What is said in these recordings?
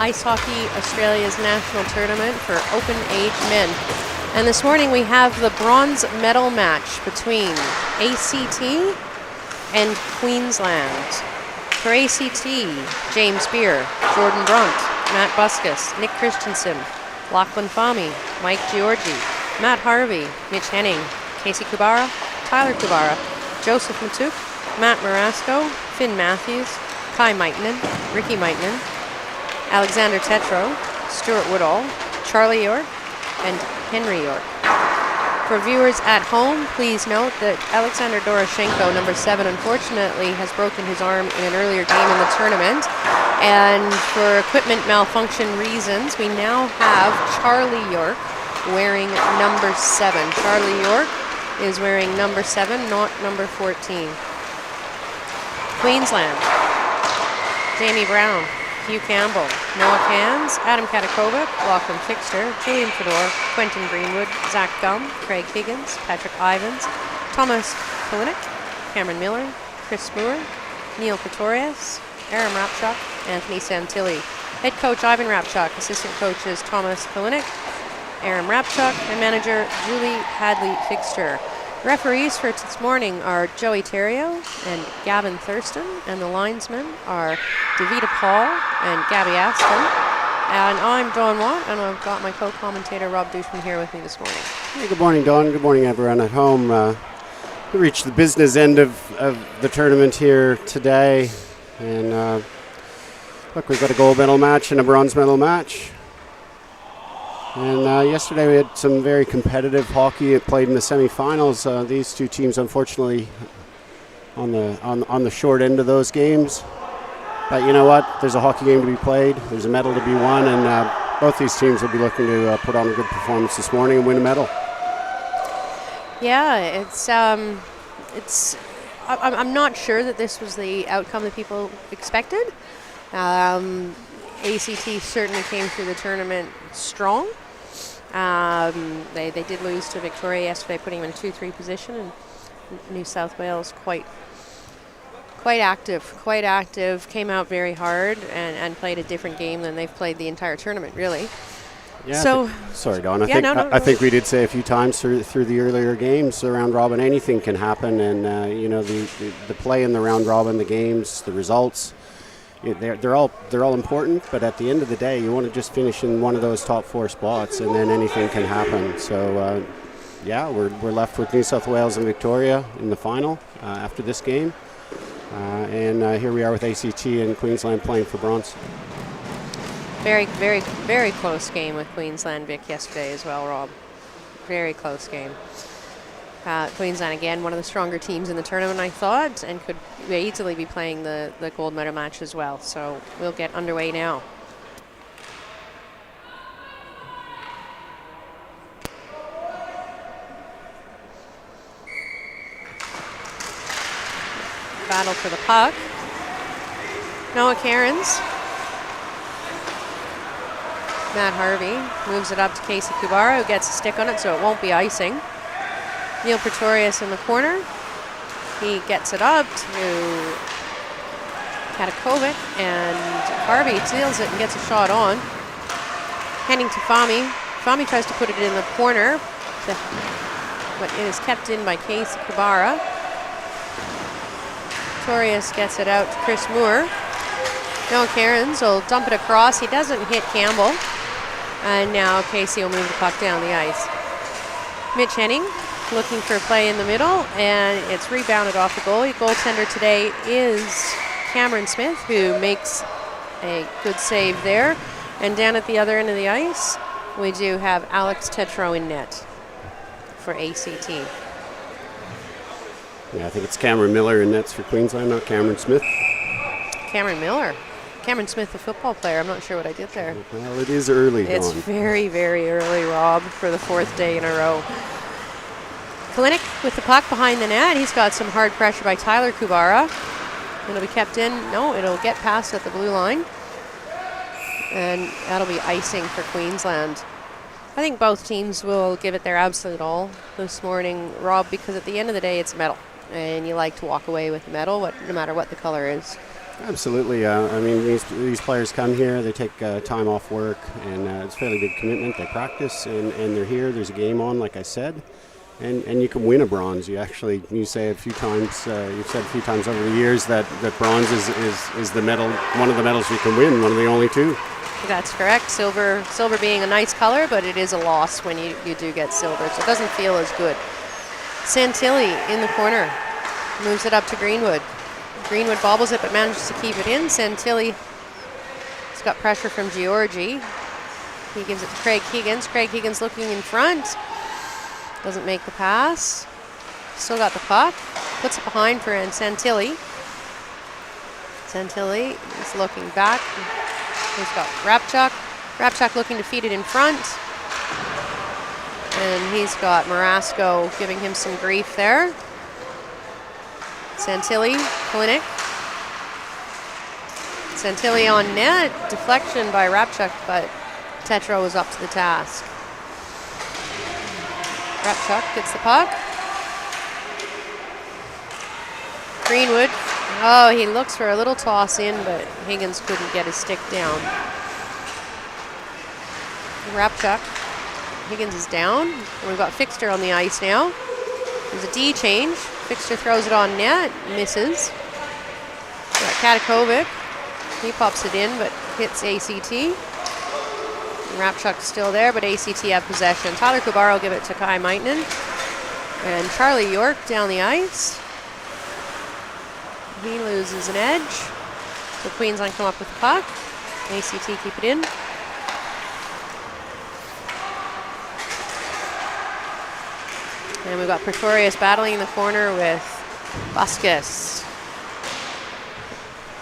Ice Hockey Australia's national tournament for open age men. And this morning we have the bronze medal match between ACT and Queensland. For ACT, James Beer, Jordan Brunt, Matt Buskus, Nick Christensen, Lachlan Fahmy, Mike Georgi, Matt Harvey, Mitch Henning, Casey Kubara, Tyler Kubara, Joseph Matuk, Matt Marasco, Finn Matthews, Kai Maitinen, Ricky Maitinen, Alexander Tetro, Stuart Woodall, Charlie York, and Henry York. For viewers at home, please note that Alexander Doroshenko, number 7, unfortunately has broken his arm in an earlier game in the tournament. And for equipment malfunction reasons, we now have Charlie York wearing number 7. Charlie York is wearing number 7, not number 14. Queensland, Jamie Brown, Hugh Campbell, Noah Cairns, Adam Katakovic, Lachlan Fixter, Julian Fedor, Quentin Greenwood, Zach Gum, Craig Higgins, Patrick Ivans, Thomas Kalinick, Cameron Miller, Chris Moore, Neil Pretorius, Aaron Rapchuk, Anthony Santilli. Head coach Ivan Rapchuk, assistant coaches Thomas Kalinick, Aaron Rapchuk, and manager Julie Hadley Fixter. Referees for this morning are Joey Terrio and Gavin Thurston, and the linesmen are Davida Paul and Gabby Aston. And I'm Dawn Watt, and I've got my co-commentator Rob Dushman here with me this morning. Hey, good morning, Dawn. Good morning, everyone at home. We reached the business end of the tournament here today, and look, we've got a gold medal match and a bronze medal match. And yesterday we had some very competitive hockey. It played in the semifinals. These two teams, unfortunately, on the short end of those games. But you know what? There's a hockey game to be played. There's a medal to be won, and both these teams will be looking to put on a good performance this morning and win a medal. Yeah, I'm not sure that this was the outcome that people expected. ACT certainly came through the tournament strong. They did lose to Victoria yesterday, putting them in 2-3 position, and New South Wales quite active, came out very hard and played a different game than they've played the entire tournament, really. Yeah. So, sorry, Don. I think we did say a few times through the earlier games, the round robin, anything can happen, and the play in the round robin, the games, the results. They're all important, but at the end of the day, you want to just finish in one of those top 4 spots, and then anything can happen. So, we're left with New South Wales and Victoria in the final after this game, and here we are with ACT and Queensland playing for bronze. Very, very, very close game with Queensland Vic yesterday as well, Rob. Very close game. Queensland, again, one of the stronger teams in the tournament, I thought, and could easily be playing the gold medal match as well. So we'll get underway now. Battle for the puck. Noah Cairns. Matt Harvey moves it up to Casey Kubara, who gets a stick on it, so it won't be icing. Neil Pretorius in the corner. He gets it up to Katakovic, and Harvey steals it and gets a shot on. Handing to Fahmy. Fahmy tries to put it in the corner, but it is kept in by Casey Kubara. Pretorius gets it out to Chris Moore. Noah Cairns will dump it across. He doesn't hit Campbell. And now Casey will move the puck down the ice. Mitch Henning looking for a play in the middle, and it's rebounded off the goalie. Goaltender today is Cameron Smith, who makes a good save there. And down at the other end of the ice, we do have Alex Tetro in net for ACT. Yeah, I think it's Cameron Miller in nets for Queensland, not Cameron Smith. Cameron Miller. Cameron Smith, the football player. I'm not sure what I did there. Well, it is early, Dawn. It's very, very early, Rob, for the 4th day in a row. Kalinick with the puck behind the net. He's got some hard pressure by Tyler Kubara. It'll be kept in. No, it'll get past at the blue line. And that'll be icing for Queensland. I think both teams will give it their absolute all this morning, Rob, because at the end of the day, it's a medal. And you like to walk away with a medal, no matter what the color is. Absolutely. I mean, these players come here, they take time off work, and it's a fairly big commitment. They practice, and they're here. There's a game on, like I said, and you can win a bronze. You say a few times, you've said a few times over the years that bronze is the medal, one of the medals you can win, one of the only two. That's correct. Silver being a nice color, but it is a loss when you do get silver, so it doesn't feel as good. Santilli in the corner, moves it up to Greenwood. Greenwood bobbles it but manages to keep it in. Santilli has got pressure from Georgi. He gives it to Craig Higgins. Craig Higgins looking in front. Doesn't make the pass. Still got the puck. Puts it behind for Santilli. Santilli is looking back. He's got Rapchuk. Rapchuk looking to feed it in front. And he's got Marasco giving him some grief there. Santilli, Kalinick. Santilli on net. Deflection by Rapchuk, but Tetro was up to the task. Rapchuk gets the puck. Greenwood. Oh, he looks for a little toss in, but Higgins couldn't get his stick down. Rapchuk. Higgins is down. And we've got Fixter on the ice now. There's a D change. Fixter throws it on net, misses. We've got Katakovic. He pops it in, but hits ACT. And Rapchuk's still there, but ACT have possession. Tyler Kubar will give it to Kai Maitinen. And Charlie York down the ice. He loses an edge. So Queensland come up with the puck. ACT keep it in. And we've got Pretorius battling in the corner with Busquets.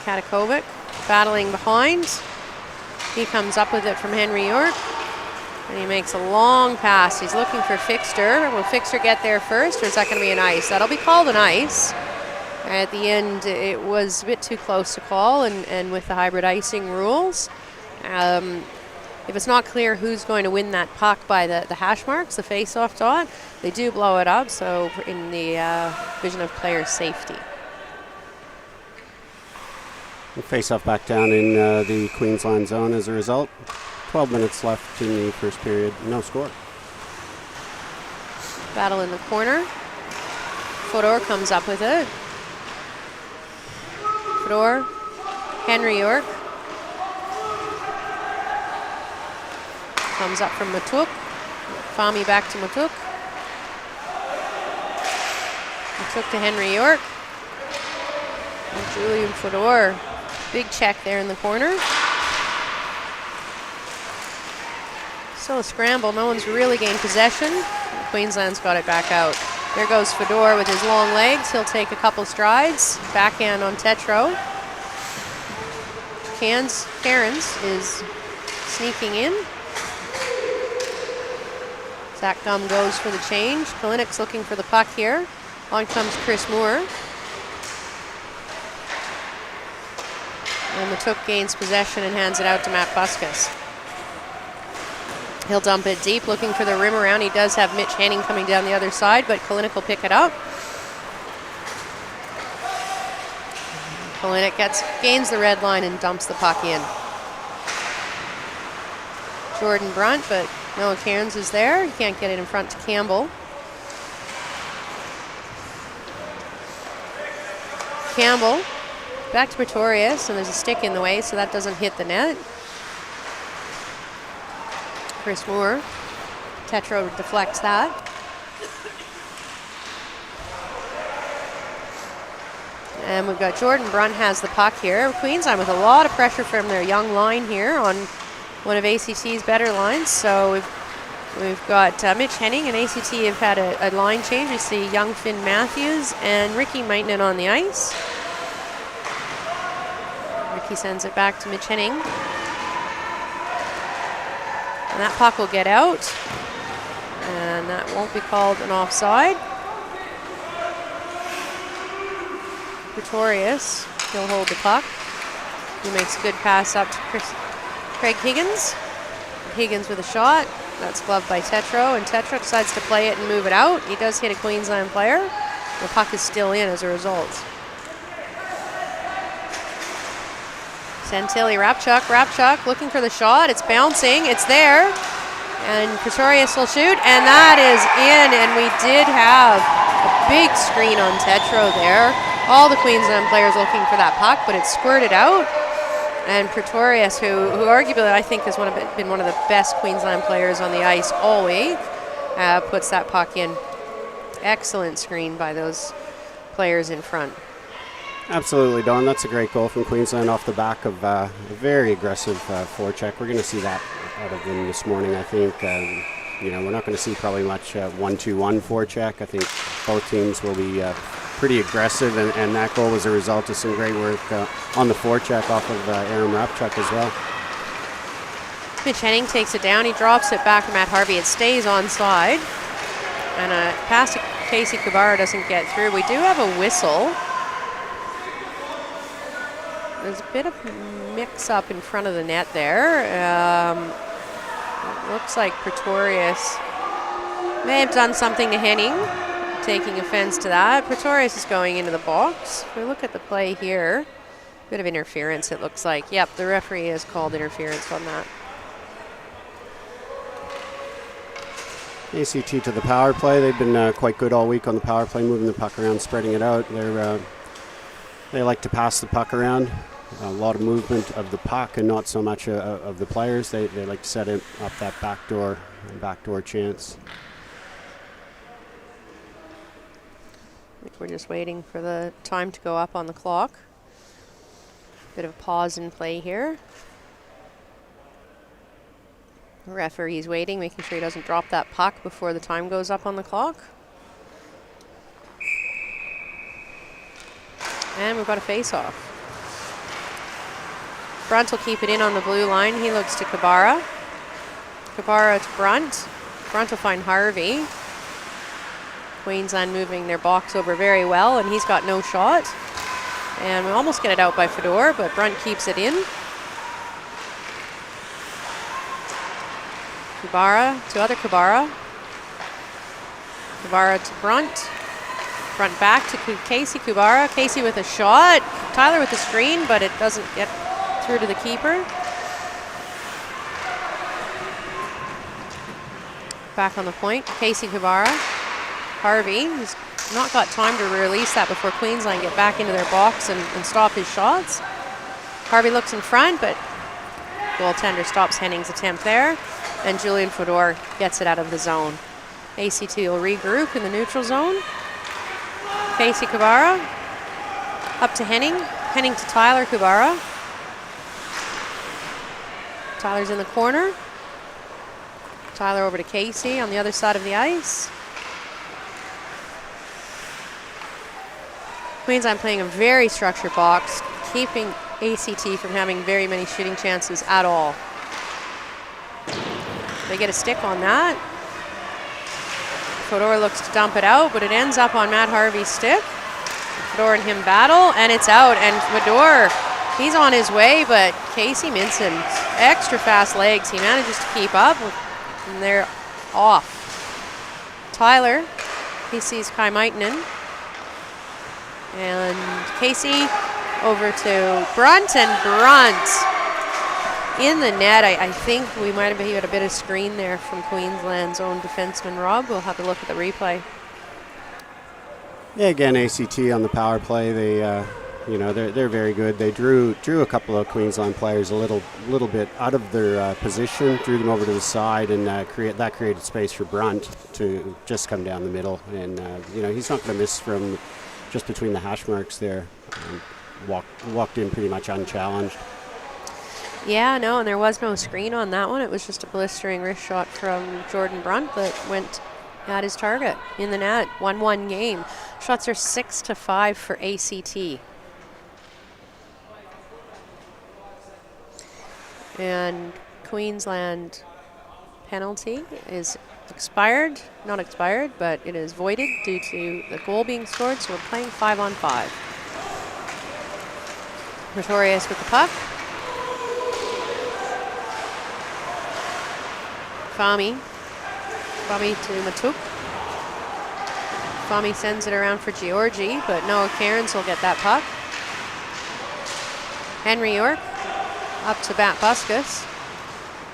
Katakovic battling behind. He comes up with it from Henry York. And he makes a long pass. He's looking for Fixter. Will Fixter get there first, or is that going to be an ice? That'll be called an ice. At the end, it was a bit too close to call, and with the hybrid icing rules, if it's not clear who's going to win that puck by the hash marks, the face-off dot, they do blow it up, so in the vision of player safety. Face-off back down in the Queensland zone as a result. 12 minutes left in the first period, no score. Battle in the corner. Fodor comes up with it. Fodor, Henry York. Comes up from Matuk. Fami back to Matuk. Matuk to Henry York. And Julian Fodor. Big check there in the corner. Still a scramble. No one's really gained possession. Queensland's got it back out. There goes Fodor with his long legs. He'll take a couple strides. Backhand on Tetro. Cairns is sneaking in. Zach Gum goes for the change. Kalinick's looking for the puck here. On comes Chris Moore. And Matuk gains possession and hands it out to Matt Busquets. He'll dump it deep, looking for the rim around. He does have Mitch Henning coming down the other side, but Kalinick will pick it up. Kalinick gains the red line and dumps the puck in. Jordan Brunt, but Noah Cairns is there. He can't get it in front to Campbell. Campbell, back to Pretorius, and there's a stick in the way, so that doesn't hit the net. Chris Moore. Tetro deflects that. And we've got Jordan Brunt has the puck here. Queensland with a lot of pressure from their young line here on one of ACT's better lines. So we've got Mitch Henning and ACT have had a line change. We see young Finn Matthews and Ricky Maitinen on the ice. Ricky sends it back to Mitch Henning. And that puck will get out. And that won't be called an offside. Pretorius, he'll hold the puck. He makes a good pass up to Craig Higgins. Higgins with a shot. That's gloved by Tetro, and Tetro decides to play it and move it out. He does hit a Queensland player. The puck is still in as a result. Santilli, Rapchuk looking for the shot. It's bouncing, it's there. And Pretorius will shoot, and that is in. And we did have a big screen on Tetro there. All the Queensland players looking for that puck, but it squirted out. And Pretorius, who arguably I think has been one of the best Queensland players on the ice all week, puts that puck in. Excellent screen by those players in front. Absolutely, Don. That's a great goal from Queensland off the back of a very aggressive forecheck. We're going to see that out of them this morning, I think. We're not going to see probably much 1-2-1 forecheck. I think both teams will be pretty aggressive, and that goal was a result of some great work on the forecheck off of Aaron Rapchuk as well. Mitch Henning takes it down. He drops it back to Matt Harvey. It stays onside. And a pass to Casey Kubara doesn't get through. We do have a whistle. There's a bit of mix-up in front of the net there. It looks like Pretorius may have done something to Henning, taking offense to that. Pretorius is going into the box. If we look at the play here, a bit of interference it looks like. Yep, the referee has called interference on that. ACT to the power play. They've been quite good all week on the power play, moving the puck around, spreading it out. They like to pass the puck around. A lot of movement of the puck and not so much of the players. They like to set up that backdoor chance. I think we're just waiting for the time to go up on the clock. Bit of a pause in play here. The referee's waiting, making sure he doesn't drop that puck before the time goes up on the clock. And we've got a face-off. Brunt will keep it in on the blue line. He looks to Kabara. Kabara to Brunt. Brunt will find Harvey. Queensland moving their box over very well, and he's got no shot. And we almost get it out by Fedor, but Brunt keeps it in. Kubara to other Kubara. Kubara to Brunt. Brunt back to Casey Kubara. Casey with a shot. Tyler with the screen, but it doesn't get through to the keeper. Back on the point. Casey Kubara. Harvey, who's not got time to release that before Queensland get back into their box and stop his shots. Harvey looks in front, but goaltender stops Henning's attempt there. And Julian Fedor gets it out of the zone. ACT will regroup in the neutral zone. Casey Kubara up to Henning. Henning to Tyler Kubara. Tyler's in the corner. Tyler over to Casey on the other side of the ice. Queensland playing a very structured box, keeping ACT from having very many shooting chances at all. They get a stick on that. Fedor looks to dump it out, but it ends up on Matt Harvey's stick. Fedor and him battle, and it's out. And Fedor, he's on his way, but Casey Minson, extra fast legs. He manages to keep up, and they're off. Tyler, he sees Kai Maitinen. And Casey over to Brunt, and Brunt in the net. I think we might have had a bit of screen there from Queensland's own defenseman Rob. We'll have to look at the replay. Yeah, again, ACT on the power play. They're very good. They drew a couple of Queensland players a little bit out of their position, drew them over to the side, and created space for Brunt to just come down the middle. And he's not going to miss from just between the hash marks there. Walked in pretty much unchallenged. Yeah, no, and there was no screen on that one. It was just a blistering wrist shot from Jordan Brunt that went at his target in the net. 1-1 game. Shots are 6-5 for ACT. And Queensland penalty is not expired, but it is voided due to the goal being scored, so we're playing 5-on-5. Pretorius with the puck. Fami to Matuk. Fami sends it around for Georgie, but Noah Cairns will get that puck. Henry York Up to Matt Buskus.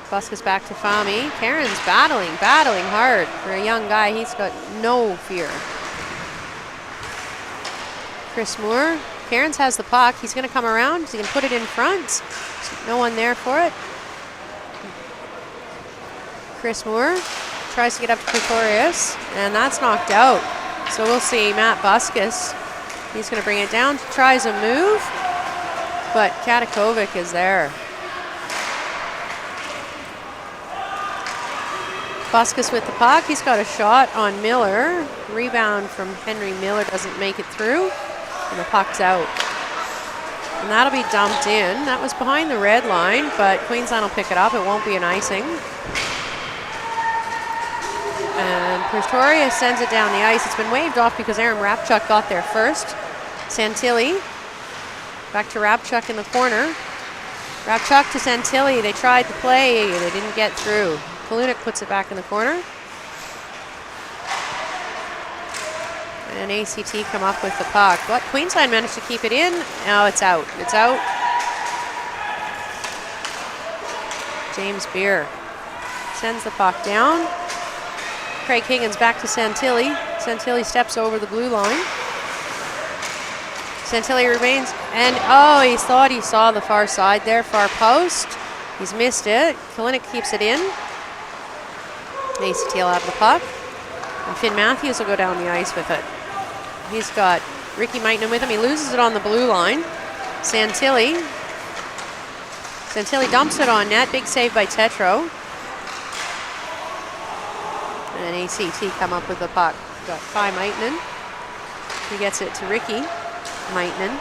Buskus back to Fami. Karen's battling hard. For a young guy, he's got no fear. Chris Moore. Cairns has the puck. He's going to come around. He can put it in front. No one there for it. Chris Moore tries to get up to Pretorius, and that's knocked out. So we'll see Matt Buskus. He's going to bring it down. Tries a move, but Katakovic is there. Buskus with the puck. He's got a shot on Miller. Rebound from Henry Miller doesn't make it through. And the puck's out. And that'll be dumped in. That was behind the red line, but Queensland will pick it up. It won't be an icing. And Pretoria sends it down the ice. It's been waved off because Aaron Rapchuk got there first. Santilli. Back to Rapchuk in the corner. Rapchuk to Santilli. They tried to play. They didn't get through. Kalunik puts it back in the corner. And ACT come up with the puck. But Queensland managed to keep it in. Now it's out. It's out. James Beer sends the puck down. Craig Higgins back to Santilli. Santilli steps over the blue line. Santilli remains. And he thought he saw the far side there, far post. He's missed it. Kalinick keeps it in. ACT will have the puck. And Finn Matthews will go down the ice with it. He's got Ricky Maitland with him. He loses it on the blue line. Santilli dumps it on net. Big save by Tetro. And ACT come up with the puck. Got Kai Maitland. He gets it to Ricky Maitland.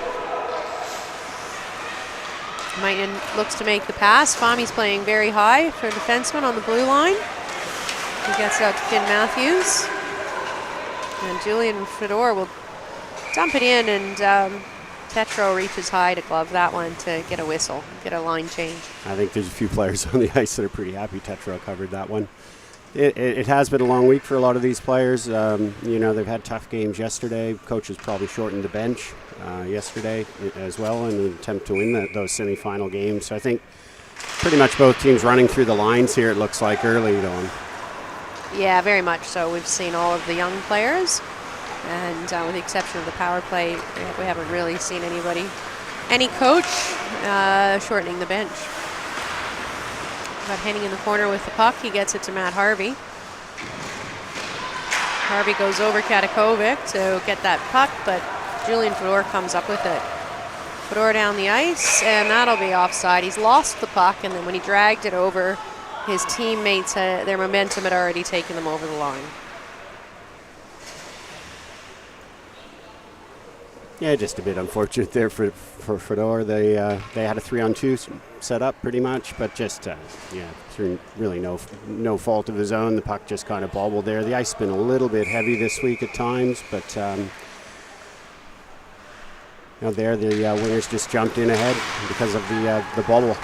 Maitland looks to make the pass. Fami's playing very high for a defenseman on the blue line. He gets out to Finn Matthews. And Julian Fedor will dump it in, and Tetro reaches high to glove that one to get a whistle, get a line change. I think there's a few players on the ice that are pretty happy Tetro covered that one. It has been a long week for a lot of these players. They've had tough games yesterday. Coaches probably shortened the bench yesterday as well in an attempt to win those semifinal games. So I think pretty much both teams running through the lines here, it looks like, early going. Yeah, very much so. We've seen all of the young players, and with the exception of the power play, we haven't really seen any coach shortening the bench. Got Henning in the corner with the puck. He gets it to Matt Harvey. Harvey goes over Katakovic to get that puck, but Julian Fedor comes up with it. Fedor down the ice, and that'll be offside. He's lost the puck, and then when he dragged it over, his teammates, their momentum had already taken them over the line. Yeah, just a bit unfortunate there for Fedor. They had a 3-on-2 set up pretty much, but just through really no fault of his own. The puck just kind of bobbled there. The ice has been a little bit heavy this week at times, but the wingers just jumped in ahead because of the bubble.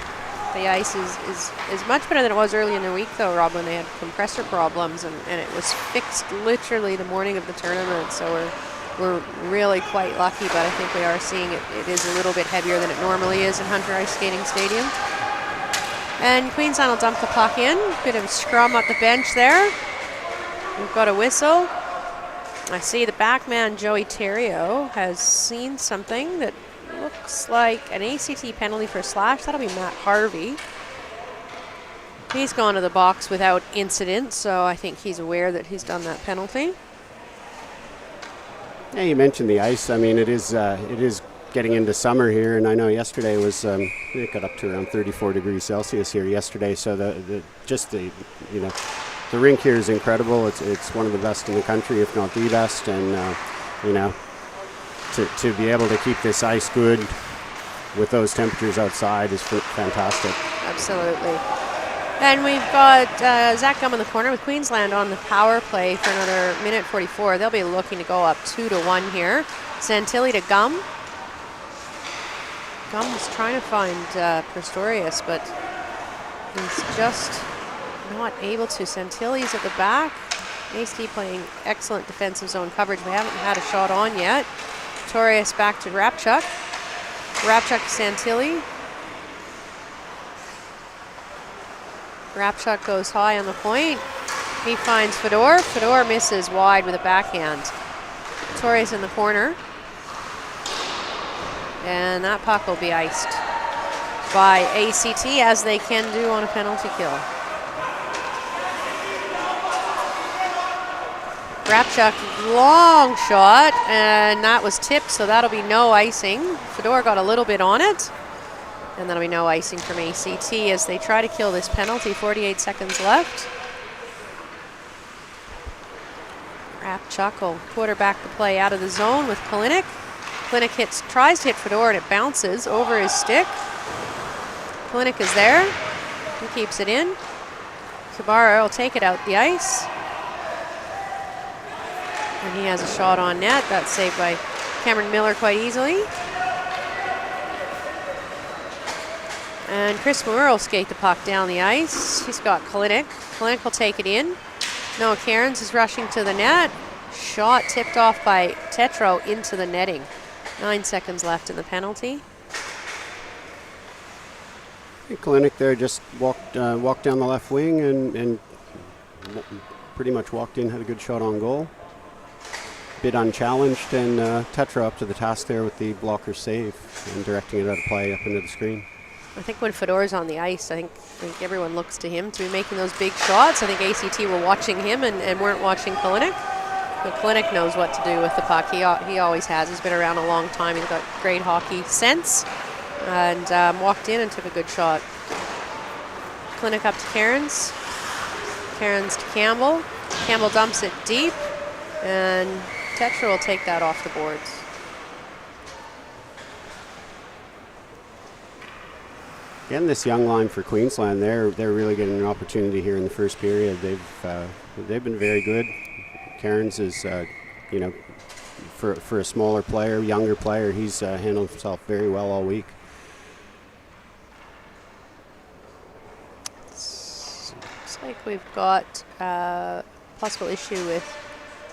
The ice is much better than it was early in the week, though, Rob, when they had compressor problems, and it was fixed literally the morning of the tournament. So we're really quite lucky, but I think we are seeing it is a little bit heavier than it normally is in Hunter Ice Skating Stadium. And Queensland will dump the puck in. Bit of a scrum at the bench there. We've got a whistle. I see the back man, Joey Terrio, has seen something that looks like an ACT penalty for a slash. That'll be Matt Harvey. He's gone to the box without incident, so I think he's aware that he's done that penalty. Yeah, you mentioned the ice. I mean, it is getting into summer here, and I know yesterday was it got up to around 34 degrees Celsius here yesterday. So the rink here is incredible. It's one of the best in the country, if not the best, and to be able to keep this ice good with those temperatures outside is fantastic. Absolutely. And we've got Zach Gum in the corner with Queensland on the power play for another minute 44. They'll be looking to go up 2-1 here. Santilli to Gum. Gum's trying to find Pistorius, but he's just not able to. Santilli's at the back. AC playing excellent defensive zone coverage. They haven't had a shot on yet. Pistorius back to Rapchuk. Rapchuk to Santilli. Rapchuk goes high on the point. He finds Fedor. Fedor misses wide with a backhand. Torres in the corner. And that puck will be iced by ACT, as they can do on a penalty kill. Rapchuk, long shot, and that was tipped, so that'll be no icing. Fedor got a little bit on it, and that'll be no icing from ACT as they try to kill this penalty. 48 seconds left. Rapchuk will quarterback the play out of the zone with Kalinick. Kalinick tries to hit Fedor, and it bounces over his stick. Kalinick is there. He keeps it in. Kubara will take it out the ice. And he has a shot on net. That's saved by Cameron Miller quite easily. And Chris Moore will skate the puck down the ice. He's got Kalinick. Kalinick will take it in. Noah Cairns is rushing to the net. Shot tipped off by Tetro into the netting. 9 seconds left in the penalty. Kalinick there just walked down the left wing and pretty much walked in, had a good shot on goal. Bit unchallenged, and Tetra up to the task there with the blocker save and directing it out of play up into the screen. I think when Fedor's on the ice, I think everyone looks to him to be making those big shots. I think ACT were watching him and weren't watching Kalinick. But Kalinick knows what to do with the puck. He always has. He's been around a long time. He's got great hockey sense, and walked in and took a good shot. Kalinick up to Cairns. Cairns to Campbell. Campbell dumps it deep, and Tetra will take that off the boards. Again, this young line for Queensland, they're really getting an opportunity here in the first period. They've been very good. Cairns is, for a smaller player, younger player, he's handled himself very well all week. Looks like we've got a possible issue with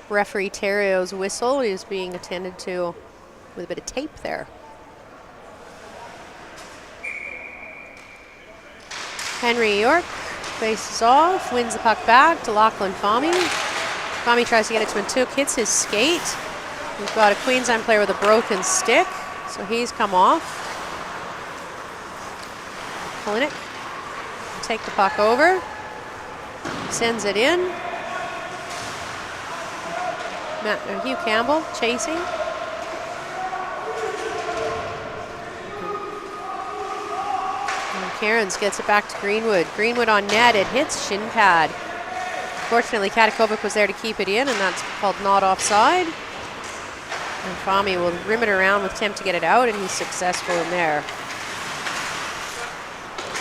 referee Terrio's whistle. He's being attended to with a bit of tape there. Henry York faces off, wins the puck back to Lachlan Fahmy. Fahmy tries to get it to Matuk, hits his skate. We've got a Queensland player with a broken stick, so he's come off. Kalinick will take the puck over, sends it in. Hugh Campbell chasing. Cairns gets it back to Greenwood. Greenwood on net, it hits shin pad. Fortunately, Katakovic was there to keep it in, and that's called not offside. And Fahmy will rim it around with attempt to get it out, and he's successful in there.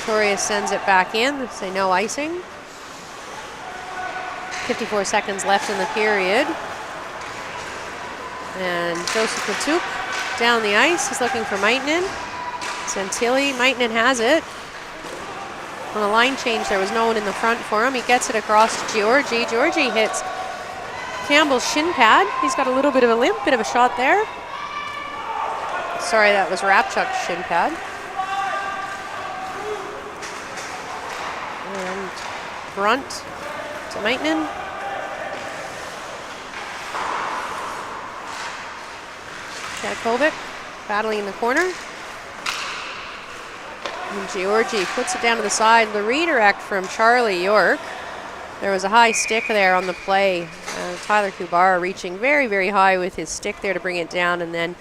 Torres sends it back in. They say no icing. 54 seconds left in the period. And Joseph Matuk down the ice. He's looking for Maitinen. Santilli. Maitinen has it. On a line change, there was no one in the front for him. He gets it across to Georgie. Georgie hits Campbell's shin pad. He's got a little bit of a limp, bit of a shot there. Sorry, that was Rapchuk's shin pad. And Brunt to Maitinen. Katakovic battling in the corner. And Georgie puts it down to the side. The redirect from Charlie York. There was a high stick there on the play. Tyler Kubara reaching very, very high with his stick there to bring it down, and then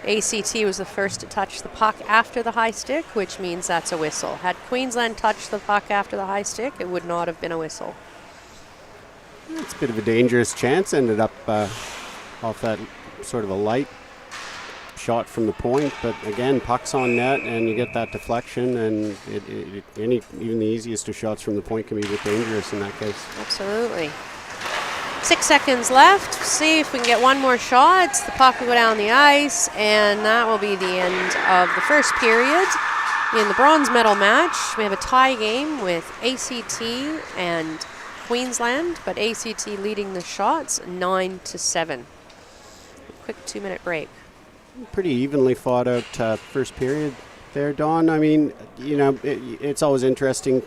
ACT was the first to touch the puck after the high stick, which means that's a whistle. Had Queensland touched the puck after the high stick, it would not have been a whistle. It's a bit of a dangerous chance. Ended up off that sort of a light shot from the point, but again, puck's on net, and you get that deflection, and even the easiest of shots from the point can be a bit dangerous in that case. Absolutely. 6 seconds left. See if we can get one more shot. The puck will go down the ice, and that will be the end of the first period in the bronze medal match. We have a tie game with ACT and Queensland, but ACT leading the shots 9-7. Quick 2-minute break. Pretty evenly fought out first period there, Don. I mean, it's always interesting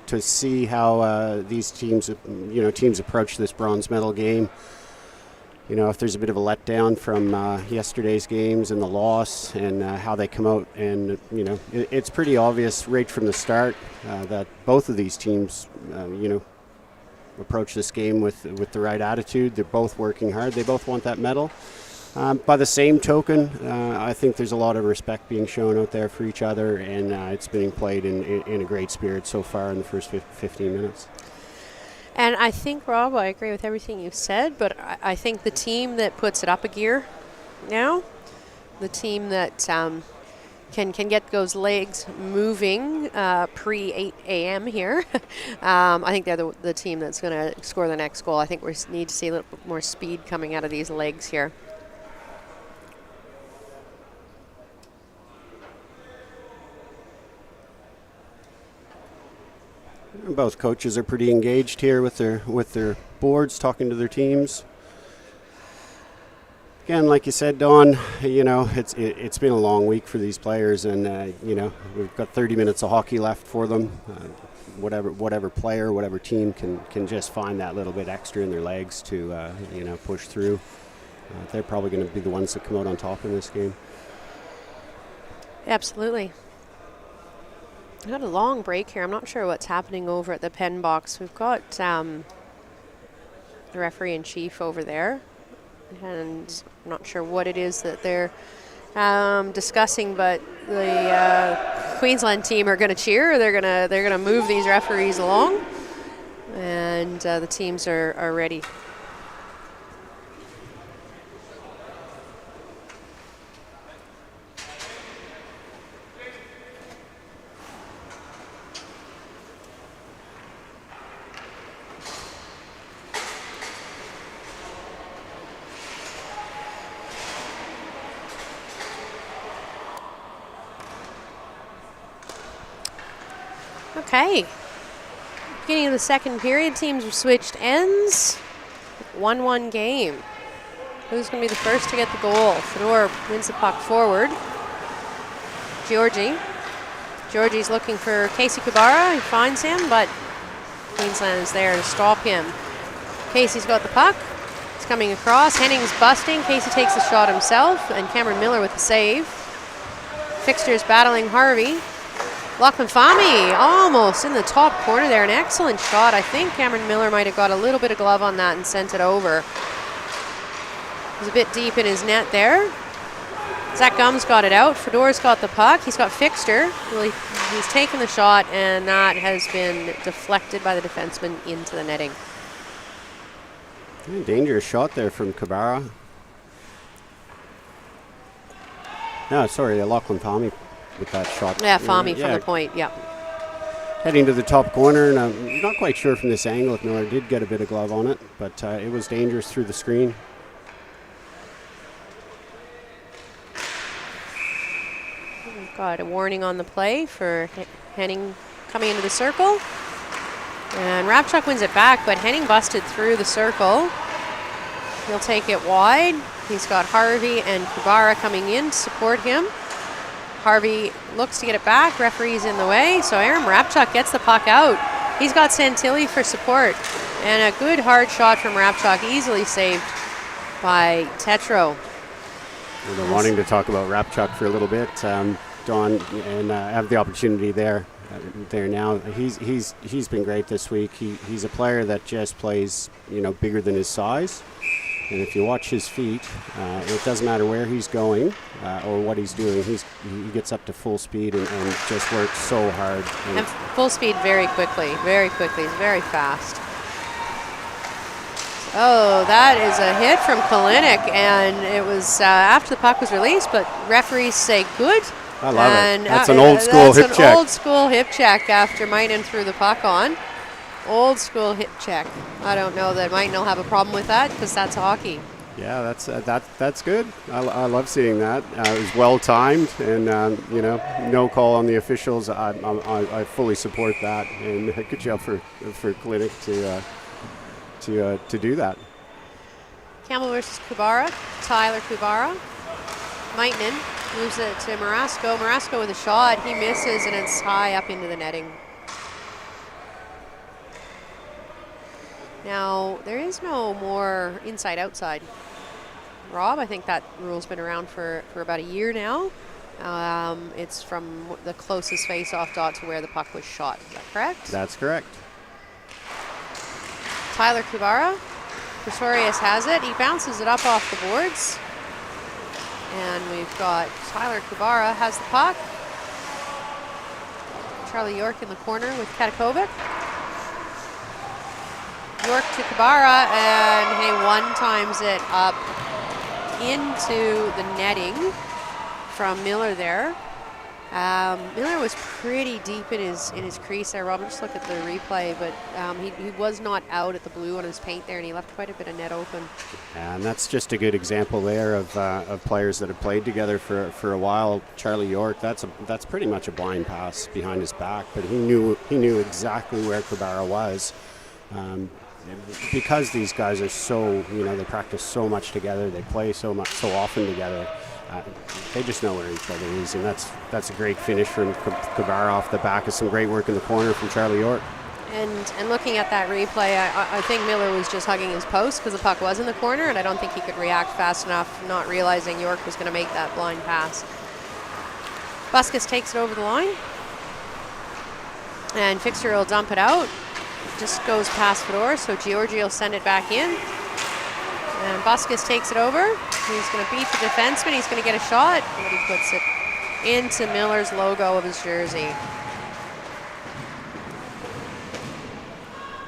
to see how these teams approach this bronze medal game. If there's a bit of a letdown from yesterday's games and the loss and how they come out, and it's pretty obvious right from the start that both of these teams approach this game with the right attitude. They're both working hard. They both want that medal. By the same token, I think there's a lot of respect being shown out there for each other, and it's being played in a great spirit so far in the first 15 minutes. And I think, Rob, I agree with everything you've said, but I think the team that puts it up a gear now, the team that can get those legs moving pre-8 a.m. here, I think they're the team that's going to score the next goal. I think we need to see a little bit more speed coming out of these legs here. Both coaches are pretty engaged here with their boards, talking to their teams. Again, like you said, Don, it's been a long week for these players, and we've got 30 minutes of hockey left for them. Whatever player, whatever team can just find that little bit extra in their legs to push through. They're probably going to be the ones that come out on top in this game. Absolutely. We've got a long break here. I'm not sure what's happening over at the pen box. We've got the referee-in-chief over there, and I'm not sure what it is that they're discussing, but the Queensland team are going to cheer. They're going to move these referees along, and the teams are ready. Okay. Beginning of the second period, teams have switched ends. 1-1 game. Who's going to be the first to get the goal? Fedor wins the puck forward. Georgie's looking for Casey Kubara. He finds him, but Queensland is there to stop him. Casey's got the puck. It's coming across. Henning's busting. Casey takes the shot himself, and Cameron Miller with the save. Fixtures battling Harvey. Lachlan Fahmy almost in the top corner there. An excellent shot. I think Cameron Miller might have got a little bit of glove on that and sent it over. It was a bit deep in his net there. Zach Gums got it out. Fedor's got the puck. He's got Fixter. Well, he's taken the shot, and that has been deflected by the defenseman into the netting. Dangerous shot there from Kubara. No, sorry, Lachlan Fahmy with that shot. Yeah, Fahmy from the point, yeah. Heading to the top corner, and I'm not quite sure from this angle if Miller did get a bit of glove on it, but it was dangerous through the screen. We've got a warning on the play for Henning coming into the circle. And Rabchuk wins it back, but Henning busted through the circle. He'll take it wide. He's got Harvey and Kubara coming in to support him. Harvey looks to get it back. Referee's in the way, so Aaron Rabchuk gets the puck out. He's got Santilli for support. And a good hard shot from Rabchuk, easily saved by Tetro. We've been wanting to talk about Rabchuk for a little bit, Don, and have the opportunity there now. He's been great this week. He's a player that just plays, bigger than his size. And if you watch his feet, it doesn't matter where he's going or what he's doing. He gets up to full speed and just works so hard. And full speed very quickly. He's very fast. Oh, that is a hit from Kalinick, and it was after the puck was released, but referees say good. I love it. That's an old school hip check. That's an old school hip check after Mainen threw the puck on. Old school hip check. I don't know that Mainen will have a problem with that because that's hockey. Yeah, that's good. I love seeing that. It was well timed, and no call on the officials. I fully support that, and good job for Kalinick to do that. Campbell versus Kubara. Tyler Kubara. Mainen moves it to Marasco. Marasco with a shot. He misses, and it's high up into the netting. Now, there is no more inside-outside. Rob, I think that rule's been around for about a year now. It's from the closest face-off dot to where the puck was shot. Is that correct? That's correct. Tyler Kubara. Pretorius has it. He bounces it up off the boards. And we've got Tyler Kubara has the puck. Charlie York in the corner with Katakovic. York to Kubara, and he one-times it up into the netting from Miller there. Miller was pretty deep in his crease there, Robin. Just look at the replay, but he was not out at the blue on his paint there, and he left quite a bit of net open. And that's just a good example there of players that have played together for a while. Charlie York, that's pretty much a blind pass behind his back, but he knew exactly where Kubara was. Because these guys are so, they practice so much together, they play so often together. They just know where each other is, and that's a great finish from Kubara off the back of some great work in the corner from Charlie York. And looking at that replay, I think Miller was just hugging his post because the puck was in the corner, and I don't think he could react fast enough, not realizing York was going to make that blind pass. Buskus takes it over the line, and Fixer will dump it out. Just goes past Fedor, so Georgi will send it back in. And Buskus takes it over. He's going to beat the defenseman. He's going to get a shot, but he puts it into Miller's logo of his jersey. I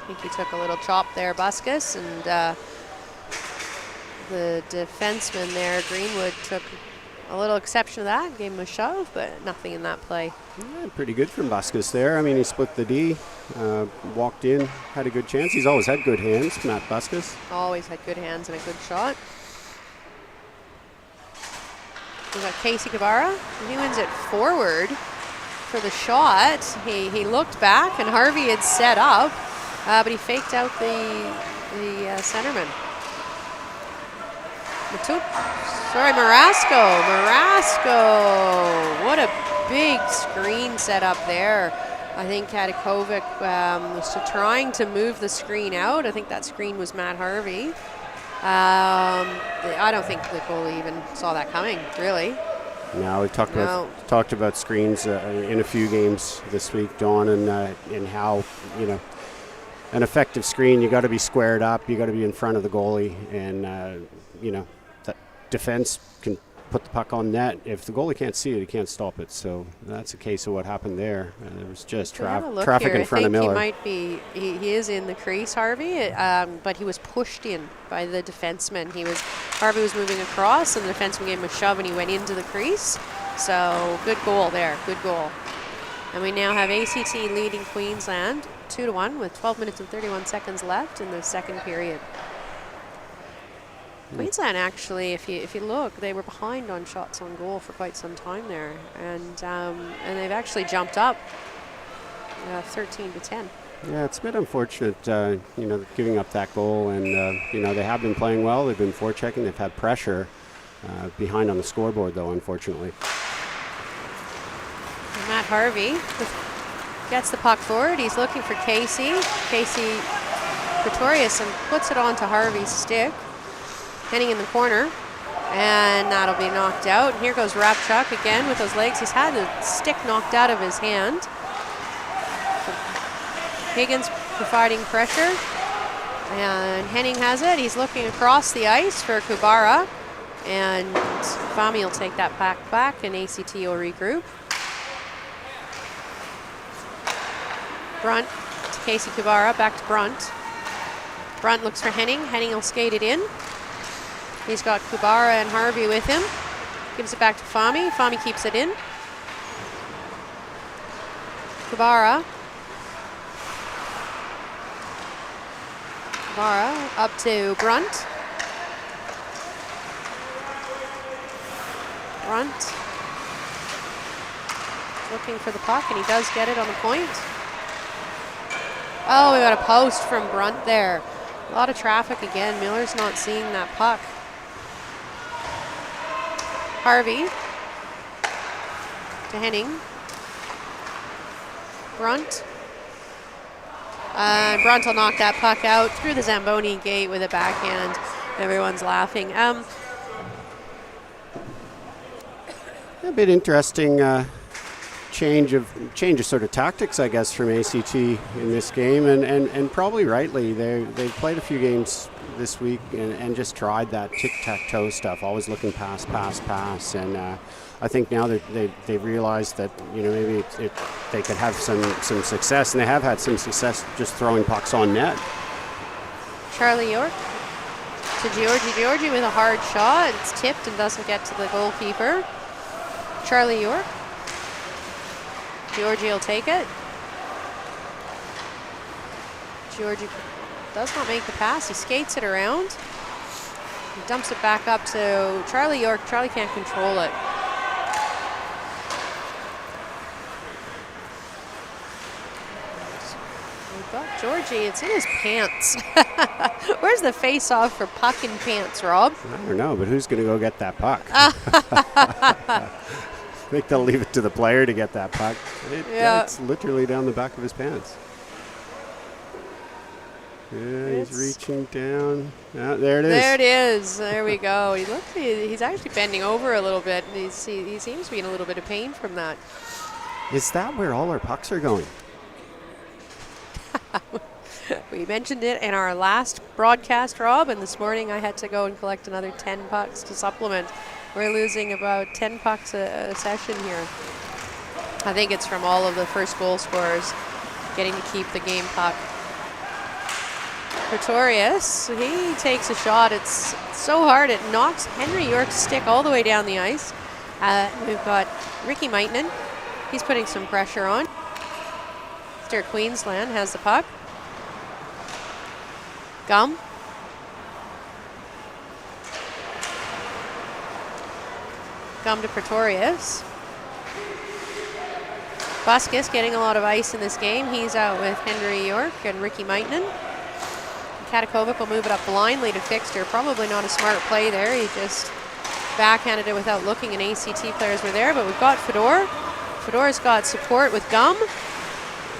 think he took a little chop there, Buskus, and the defenseman there, Greenwood, took a little exception to that, gave him a shove, but nothing in that play. Yeah, pretty good from Buskus there. I mean, he split the D, walked in, had a good chance. He's always had good hands, Matt Buskus. Always had good hands and a good shot. We've got Casey Kubara. He wins it forward for the shot. He looked back, and Harvey had set up, but he faked out the centerman. Marasco. What a big screen set up there. I think Katakovic was trying to move the screen out. I think that screen was Matt Harvey. I don't think the goalie even saw that coming, really. No, we've talked about screens in a few games this week, Dawn, and how, an effective screen, you got to be squared up, you got to be in front of the goalie, and that defense can put the puck on net. If the goalie can't see it, he can't stop it. So that's a case of what happened there. There was just traffic in front of Miller. He is in the crease, Harvey, but he was pushed in by the defenseman. Harvey was moving across, and the defenseman gave him a shove, and he went into the crease. So good goal there, good goal. And we now have ACT leading Queensland 2-1 with 12 minutes and 31 seconds left in the second period. Queensland, actually, if you look, they were behind on shots on goal for quite some time there, and they've actually jumped up 13-10. Yeah, it's a bit unfortunate, giving up that goal, and they have been playing well. They've been forechecking. They've had pressure behind on the scoreboard, though, unfortunately. And Matt Harvey gets the puck forward. He's looking for Casey Pretorius, and puts it onto Harvey's stick. Henning in the corner, and that'll be knocked out. Here goes Rapchuk again with those legs. He's had the stick knocked out of his hand. Higgins providing pressure, and Henning has it. He's looking across the ice for Kubara, and Fami will take that pack back, and ACT will regroup. Brunt to Casey Kubara, back to Brunt. Brunt looks for Henning. Henning will skate it in. He's got Kubara and Harvey with him. Gives it back to Fami. Fami keeps it in. Kubara up to Brunt. Brunt looking for the puck, and he does get it on the point. Oh, we got a post from Brunt there. A lot of traffic again. Miller's not seeing that puck. Harvey to Henning. Brunt Bronte will knock that puck out through the Zamboni gate with a backhand. Everyone's laughing. A bit interesting change of sort of tactics, I guess, from ACT in this game, and probably rightly. They've played a few games this week and just tried that tic-tac-toe stuff, always looking pass, and I think now they've realized that maybe they could have some success, and they have had some success just throwing pucks on net. Charlie York to Georgie with a hard shot. It's tipped and doesn't get to the goalkeeper. Charlie York. Georgie will take it. Georgie does not make the pass. He skates it around. He dumps it back up to Charlie York. Charlie can't control it. We've got Georgie. It's in his pants. Where's the face-off for puck in pants, Rob? I don't know, but who's going to go get that puck? I think they'll leave it to the player to get that puck. It's literally down the back of his pants. Yeah, he's reaching down. There it is. There it is. There we go. He's actually bending over a little bit. And he seems to be in a little bit of pain from that. Is that where all our pucks are going? We mentioned it in our last broadcast, Rob, and this morning I had to go and collect another 10 pucks to supplement. We're losing about 10 pucks a session here. I think it's from all of the first goal scorers getting to keep the game puck. Pretorius, he takes a shot. It's so hard, it knocks Henry York's stick all the way down the ice. We've got Ricky Maitland. He's putting some pressure on. Mr. Queensland has the puck. Gum. Gum to Pretorius. Buskus getting a lot of ice in this game. He's out with Henry York and Ricky Maitland. Katakovic will move it up blindly to Fixter. Probably not a smart play there. He just backhanded it without looking, and ACT players were there, but we've got Fedor. Fedor's got support with Gum,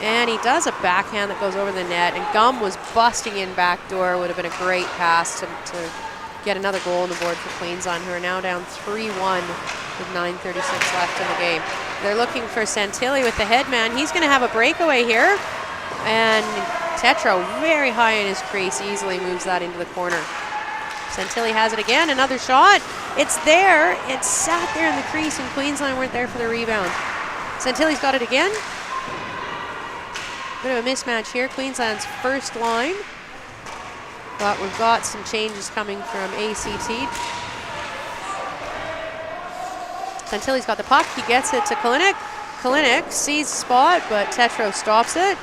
and he does a backhand that goes over the net, and Gum was busting in backdoor. Would have been a great pass to get another goal on the board for Queensland, who are now down 3-1 with 9:36 left in the game. They're looking for Santilli with the head man. He's going to have a breakaway here, and Tetro very high in his crease, easily moves that into the corner. Santilli has it again, another shot. It's there, it sat there in the crease, and Queensland weren't there for the rebound. Santilli's got it again. Bit of a mismatch here, Queensland's first line. But we've got some changes coming from ACT. Santilli's got the puck, he gets it to Kalinick. Kalinick sees the spot, but Tetro stops it.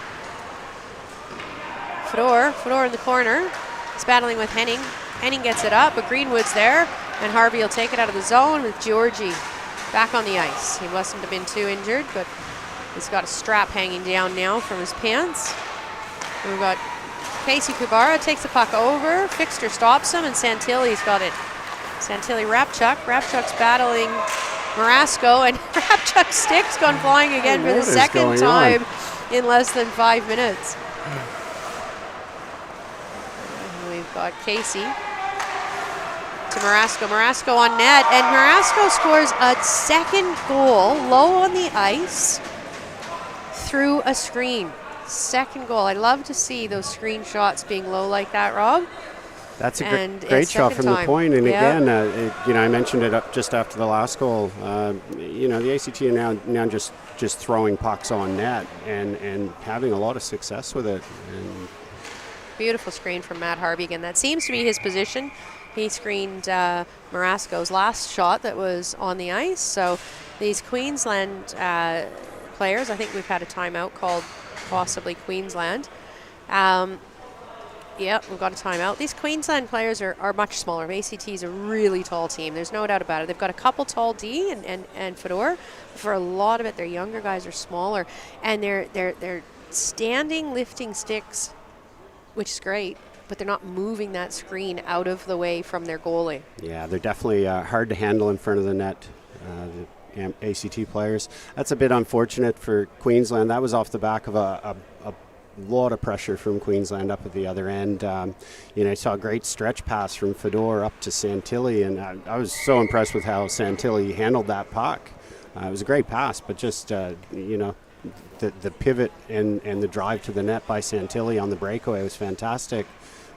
Fedor in the corner. He's battling with Henning. Henning gets it up, but Greenwood's there, and Harvey will take it out of the zone with Georgie back on the ice. He mustn't have been too injured, but he's got a strap hanging down now from his pants. And we've got Casey Kubara takes the puck over. Fixter stops him, and Santilli's got it. Santilli Rapchuk. Rapchuk's battling Marasco, and Rapchuk's stick's gone flying again for the second time in less than 5 minutes. We've got Casey to Marasco. Marasco on net, and Marasco scores a second goal low on the ice through a screen. Second goal. I love to see those screen shots being low like that, Rob. That's a great shot from the point. And again, I mentioned it up just after the last goal. The ACT are now just throwing pucks on net and having a lot of success with it. And beautiful screen from Matt Harvey again. That seems to be his position. He screened Marasco's last shot that was on the ice. So these Queensland players, I think we've had a timeout called possibly Queensland. Yep, we've got a timeout. These Queensland players are much smaller. ACT is a really tall team. There's no doubt about it. They've got a couple tall D and Fedor. For a lot of it, their younger guys are smaller, and they're standing, lifting sticks, which is great, but they're not moving that screen out of the way from their goalie. Yeah, they're definitely hard to handle in front of the net. The ACT players. That's a bit unfortunate for Queensland. That was off the back of a lot of pressure from Queensland up at the other end. I saw a great stretch pass from Fedor up to Santilli, and I was so impressed with how Santilli handled that puck. It was a great pass, but just, the pivot and the drive to the net by Santilli on the breakaway was fantastic.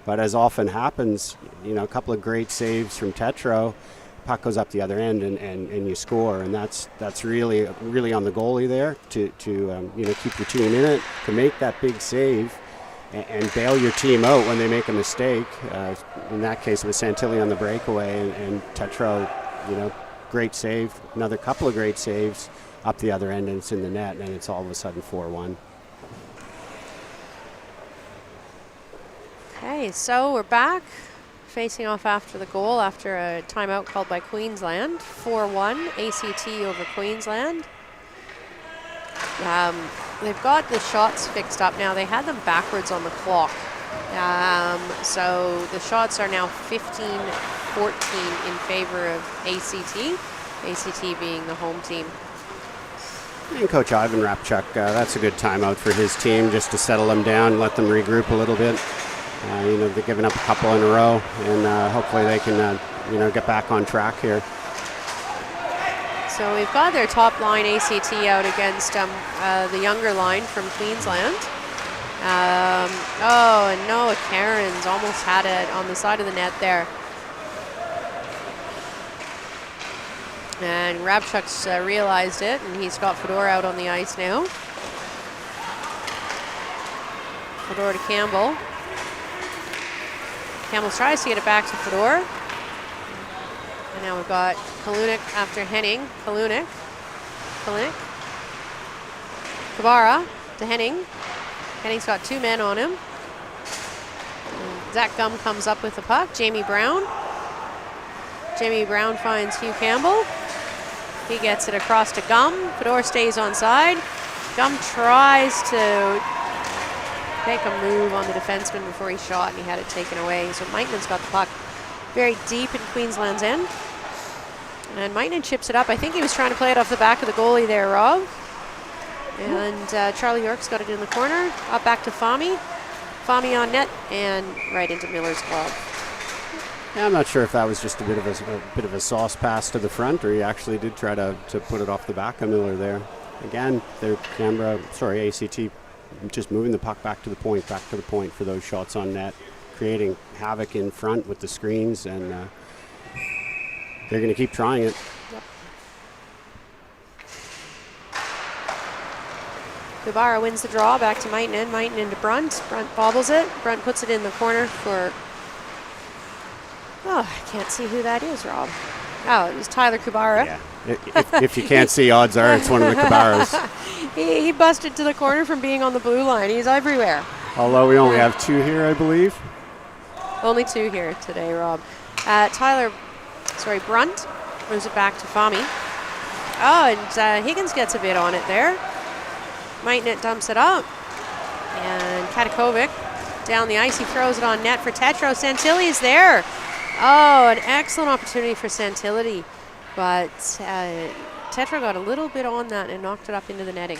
But as often happens, a couple of great saves from Tetro, puck goes up the other end and you score, and that's really on the goalie there to keep your team in it, to make that big save and bail your team out when they make a mistake. In that case, it was Santilli on the breakaway, and Tetro, great save, another couple of great saves up the other end, and it's in the net, and it's all of a sudden 4-1. Okay, so we're back. Facing off after the goal after a timeout called by Queensland. 4-1 ACT over Queensland. They've got the shots fixed up now. They had them backwards on the clock. So the shots are now 15-14 in favor of ACT being the home team. And Coach Ivan Rapchuk, that's a good timeout for his team, just to settle them down, let them regroup a little bit. They're giving up a couple in a row, and hopefully they can, get back on track here. So we've got their top line ACT out against the younger line from Queensland. And Noah Cairns almost had it on the side of the net there. And Rabchuk's realized it, and he's got Fedor out on the ice now. Fedor to Campbell. Campbell tries to get it back to Fedor. And now we've got Kalunik after Henning. Kalunik. Kabara to Henning. Henning's got two men on him. And Zach Gum comes up with the puck. Jamie Brown finds Hugh Campbell. He gets it across to Gum. Fedor stays on side. Gum tries to make a move on the defenseman before he shot, and he had it taken away. So Meitman's got the puck very deep in Queensland's end. And Meitman chips it up. I think he was trying to play it off the back of the goalie there, Rob. And Charlie York's got it in the corner. Up back to Fami. Fami on net and right into Miller's glove. Yeah, I'm not sure if that was just a bit of a sauce pass to the front, or he actually did try to put it off the back of Miller there. Again, ACT just moving the puck back to the point for those shots on net, creating havoc in front with the screens, and they're going to keep trying it. Yep. Kubara wins the draw, back to Meitnen into Brunt. Brunt bobbles it. Brunt puts it in the corner for, I can't see who that is, Rob. Oh, it was Tyler Kubara. Yeah. If you can't see, odds are it's one of the Kubaras. He busted to the corner from being on the blue line. He's everywhere. Although we only have two here, I believe. Only two here today, Rob. Brunt moves it back to Fami. Oh, and Higgins gets a bit on it there. Meitnet dumps it up. And Katakovic down the ice. He throws it on net for Tetro. Santilli is there. Oh, an excellent opportunity for Santilli. But Tetro got a little bit on that and knocked it up into the netting.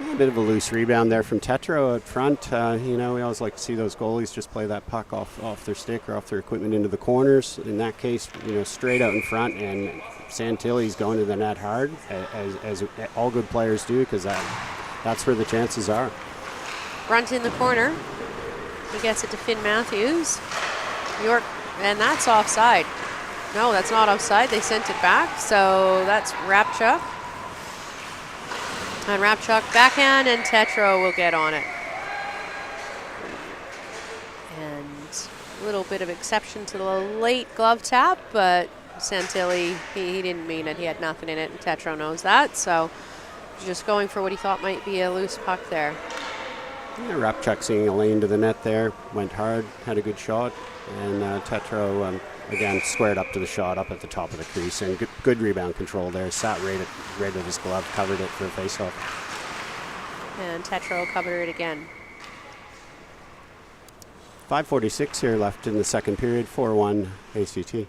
A bit of a loose rebound there from Tetro out front. We always like to see those goalies just play that puck off their stick or off their equipment into the corners. In that case, straight out in front, and Santilli's going to the net hard, as all good players do, because that's where the chances are. Brunt in the corner. He gets it to Finn Matthews. York, and that's offside. No, that's not offside. They sent it back, so that's Rapchuk. And Rapchuk backhand, and Tetro will get on it. And a little bit of exception to the late glove tap, but Santilli, he didn't mean it. He had nothing in it, and Tetro knows that, so just going for what he thought might be a loose puck there. Yeah, Rapchuk seeing a lane to the net there, went hard, had a good shot, and Tetro again squared up to the shot up at the top of the crease, and good rebound control there. Sat right at his glove, covered it for a faceoff. And Tetro covered it again. 5:46 here left in the second period. 4-1 ACT.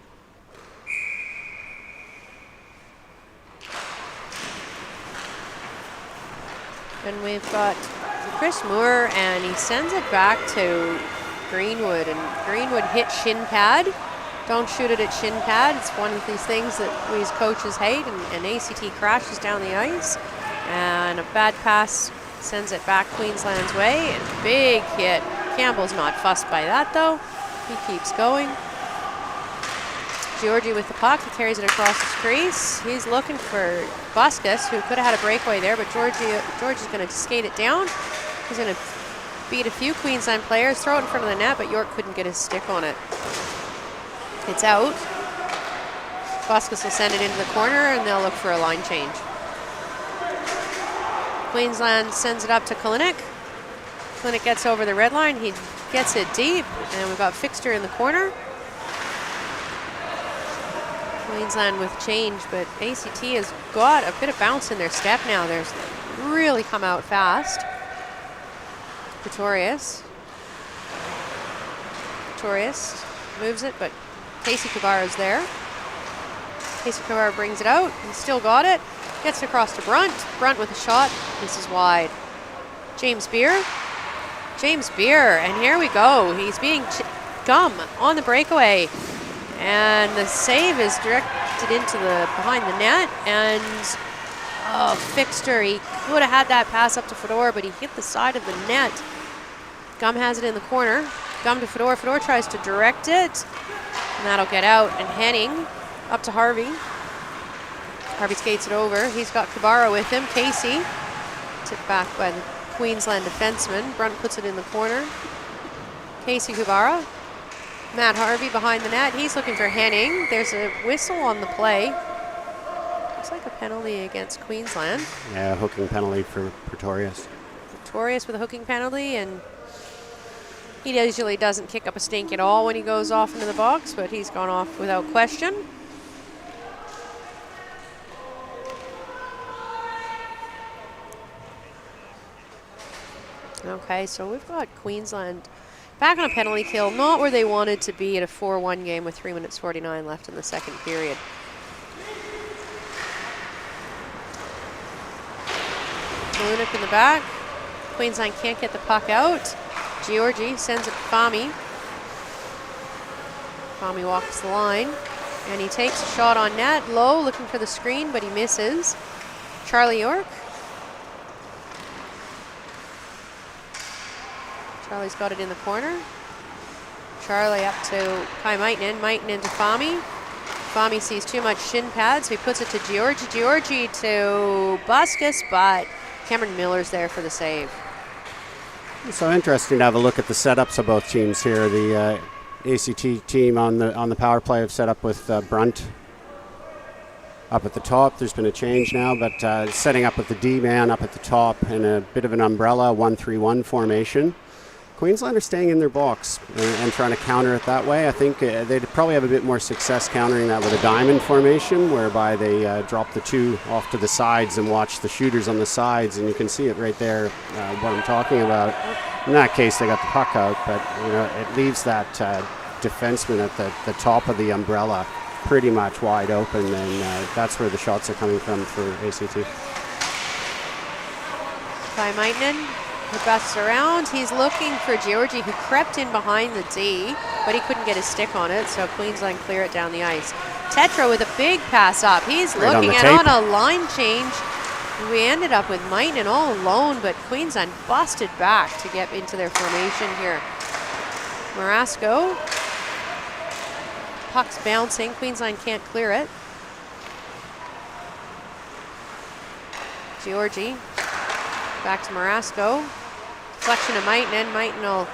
And we've got Chris Moore, and he sends it back to Greenwood, and Greenwood hit shin pad. Don't shoot it at shin pad. It's one of these things that we as coaches hate, and ACT crashes down the ice, and a bad pass sends it back Queensland's way, and big hit. Campbell's not fussed by that though. He keeps going. Georgie with the puck, he carries it across his crease. He's looking for Buskus, who could have had a breakaway there, but George is going to skate it down. He's going to beat a few Queensland players, throw it in front of the net, but York couldn't get his stick on it. It's out. Buskus will send it into the corner, and they'll look for a line change. Queensland sends it up to Kalinick. Kalinick gets over the red line. He gets it deep, and we've got Fixter in the corner. Queensland with change, but ACT has got a bit of bounce in their step now. They're really come out fast. Pretorius moves it, but Casey Kabara's there. Casey Kabara brings it out. He's still got it. Gets it across to Brunt. Brunt with a shot. This is wide. James Beer, and here we go. He's being Gum on the breakaway. And the save is directed into the behind the net, and Fixter, he would have had that pass up to Fedor, but he hit the side of the net. Gum has it in the corner. Gum to Fedor. Fedor tries to direct it, and that'll get out. And Henning up to Harvey. Harvey skates it over. He's got Kabara with him. Casey tipped back by the Queensland defenseman. Brunt puts it in the corner. Casey Kabara. Matt Harvey behind the net. He's looking for Henning. There's a whistle on the play. Looks like a penalty against Queensland. Yeah, hooking penalty for Pretorius. Pretorius with a hooking penalty, and he usually doesn't kick up a stink at all when he goes off into the box, but he's gone off without question. Okay, so we've got Queensland back on a penalty kill, not where they wanted to be at a 4-1 game with 3 minutes 49 left in the second period. Kalunick in the back. Queensland can't get the puck out. Georgie sends it to Fami. Fami walks the line, and he takes a shot on net. Low, looking for the screen, but he misses. Charlie York. Charlie's got it in the corner. Charlie up to Kai Maitinen. Maitinen to Fami. Fami sees too much shin pad, so he puts it to Georgie. Georgie to Buskus, but Cameron Miller's there for the save. It's so interesting to have a look at the setups of both teams here. The ACT team on the power play have set up with Brunt up at the top. There's been a change now, but setting up with the D-man up at the top in a bit of an umbrella 1-3-1 formation. Queensland are staying in their box and trying to counter it that way. I think they'd probably have a bit more success countering that with a diamond formation, whereby they drop the two off to the sides and watch the shooters on the sides, and you can see it right there, what I'm talking about. In that case, they got the puck out, but it leaves that defenseman at the top of the umbrella pretty much wide open, and that's where the shots are coming from for ACT. Kai Maitinen. He busts around. He's looking for Georgie, who crept in behind the D, but he couldn't get his stick on it, so Queensland clear it down the ice. Tetra with a big pass up. He's right looking on a line change. We ended up with Maitinen all alone, but Queensland busted back to get into their formation here. Marasco. Puck's bouncing. Queensland can't clear it. Georgie. Back to Marasco. Deflection of Maitinen. Maitinen will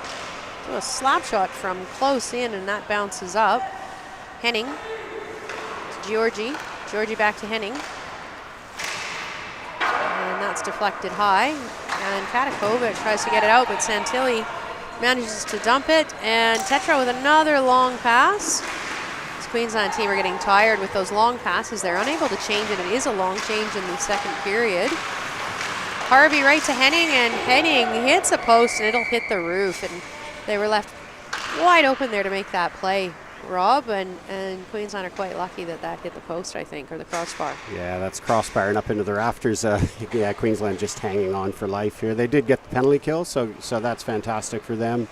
do a slap shot from close in, and that bounces up. Henning to Georgie. Georgie back to Henning. And that's deflected high. And Katakovic tries to get it out, but Santilli manages to dump it. And Tetra with another long pass. This Queensland team are getting tired with those long passes. They're unable to change it. It is a long change in the second period. Harvey right to Henning, and Henning hits a post, and it'll hit the roof. And they were left wide open there to make that play. Rob, and Queensland are quite lucky that hit the post, I think, or the crossbar. Yeah, that's crossbar and up into the rafters. Yeah, Queensland just hanging on for life here. They did get the penalty kill, so that's fantastic for them.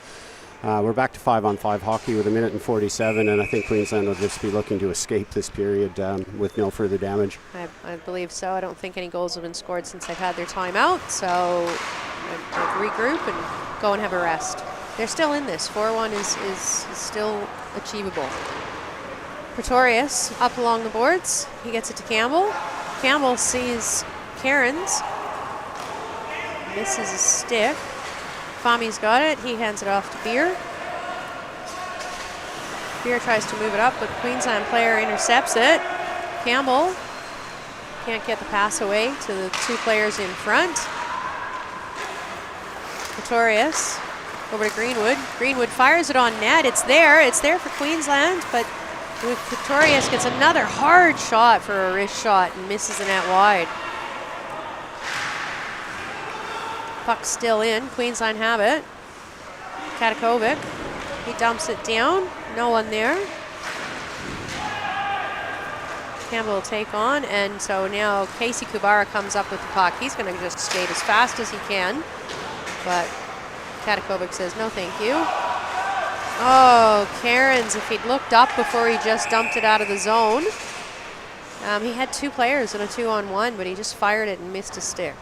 We're back to 5-on-5 hockey with 1:47, and I think Queensland will just be looking to escape this period with no further damage. I believe so. I don't think any goals have been scored since they've had their timeout, so I'd regroup and go and have a rest. They're still in this. 4-1 is still achievable. Pretorius up along the boards. He gets it to Campbell. Campbell sees Cairns. Misses a stick. Fami's got it. He hands it off to Beer. Beer tries to move it up, but Queensland player intercepts it. Campbell can't get the pass away to the two players in front. Pretorius over to Greenwood. Greenwood fires it on net. It's there. It's there for Queensland, but Pretorius gets another hard shot for a wrist shot and misses the net wide. Puck still in. Queensland have it. Katakovic. He dumps it down. No one there. Campbell will take on, and so now Casey Kubara comes up with the puck. He's going to just skate as fast as he can, but Katakovic says no thank you. Oh, Cairns, if he'd looked up before he just dumped it out of the zone. He had two players in a 2-on-1, but he just fired it and missed a stick.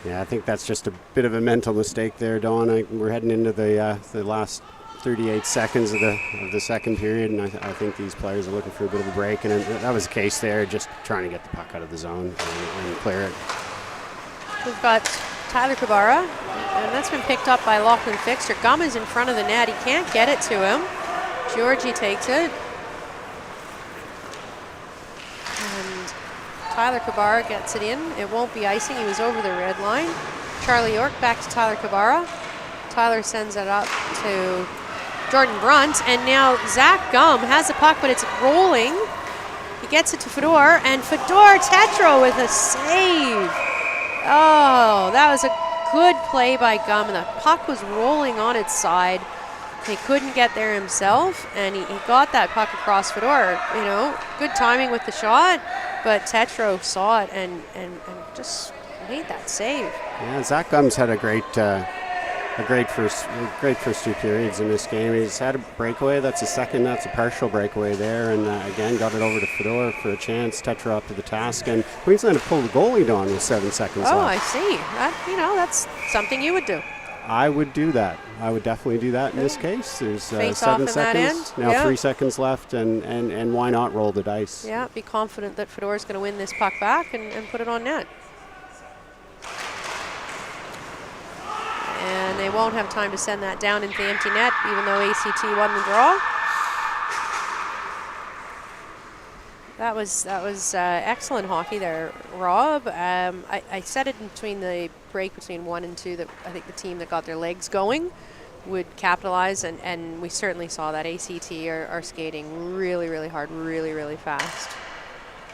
Yeah, I think that's just a bit of a mental mistake there, Dawn. We're heading into the last 38 seconds of the second period, and I think these players are looking for a bit of a break, and that was the case there, just trying to get the puck out of the zone and clear it. We've got Tyler Kubara, and that's been picked up by Lachlan Fixter. Gum is in front of the net. He can't get it to him. Georgie takes it. And Tyler Kubara gets it in. It won't be icing. He was over the red line. Charlie York back to Tyler Kubara. Tyler sends it up to Jordan Brunt, and now Zach Gum has the puck, but it's rolling. He gets it to Fedor, and Fedor Tetro with a save. Oh, that was a good play by Gum, and the puck was rolling on its side. He couldn't get there himself, and he got that puck across Fedor. You know, good timing with the shot, but Tetro saw it and just made that save. Yeah, Zach Gum's had a great first two periods in this game. He's had a breakaway. That's a partial breakaway there, and again got it over to Fedor for a chance. Tetra up to the task, and Queensland have pulled the goalie down with 7 seconds left. Oh, I see. That's something you would do. I would do that. I would definitely do that in this case. There's 7 seconds. Now 3 seconds left, and why not roll the dice? Yeah, be confident that Fedor's going to win this puck back and put it on net. And they won't have time to send that down into the empty net, even though ACT won the draw. That was excellent hockey there, Rob. I said it between the break between 1 and 2 that I think the team that got their legs going would capitalize, and we certainly saw that. ACT are skating really, really hard, really, really fast.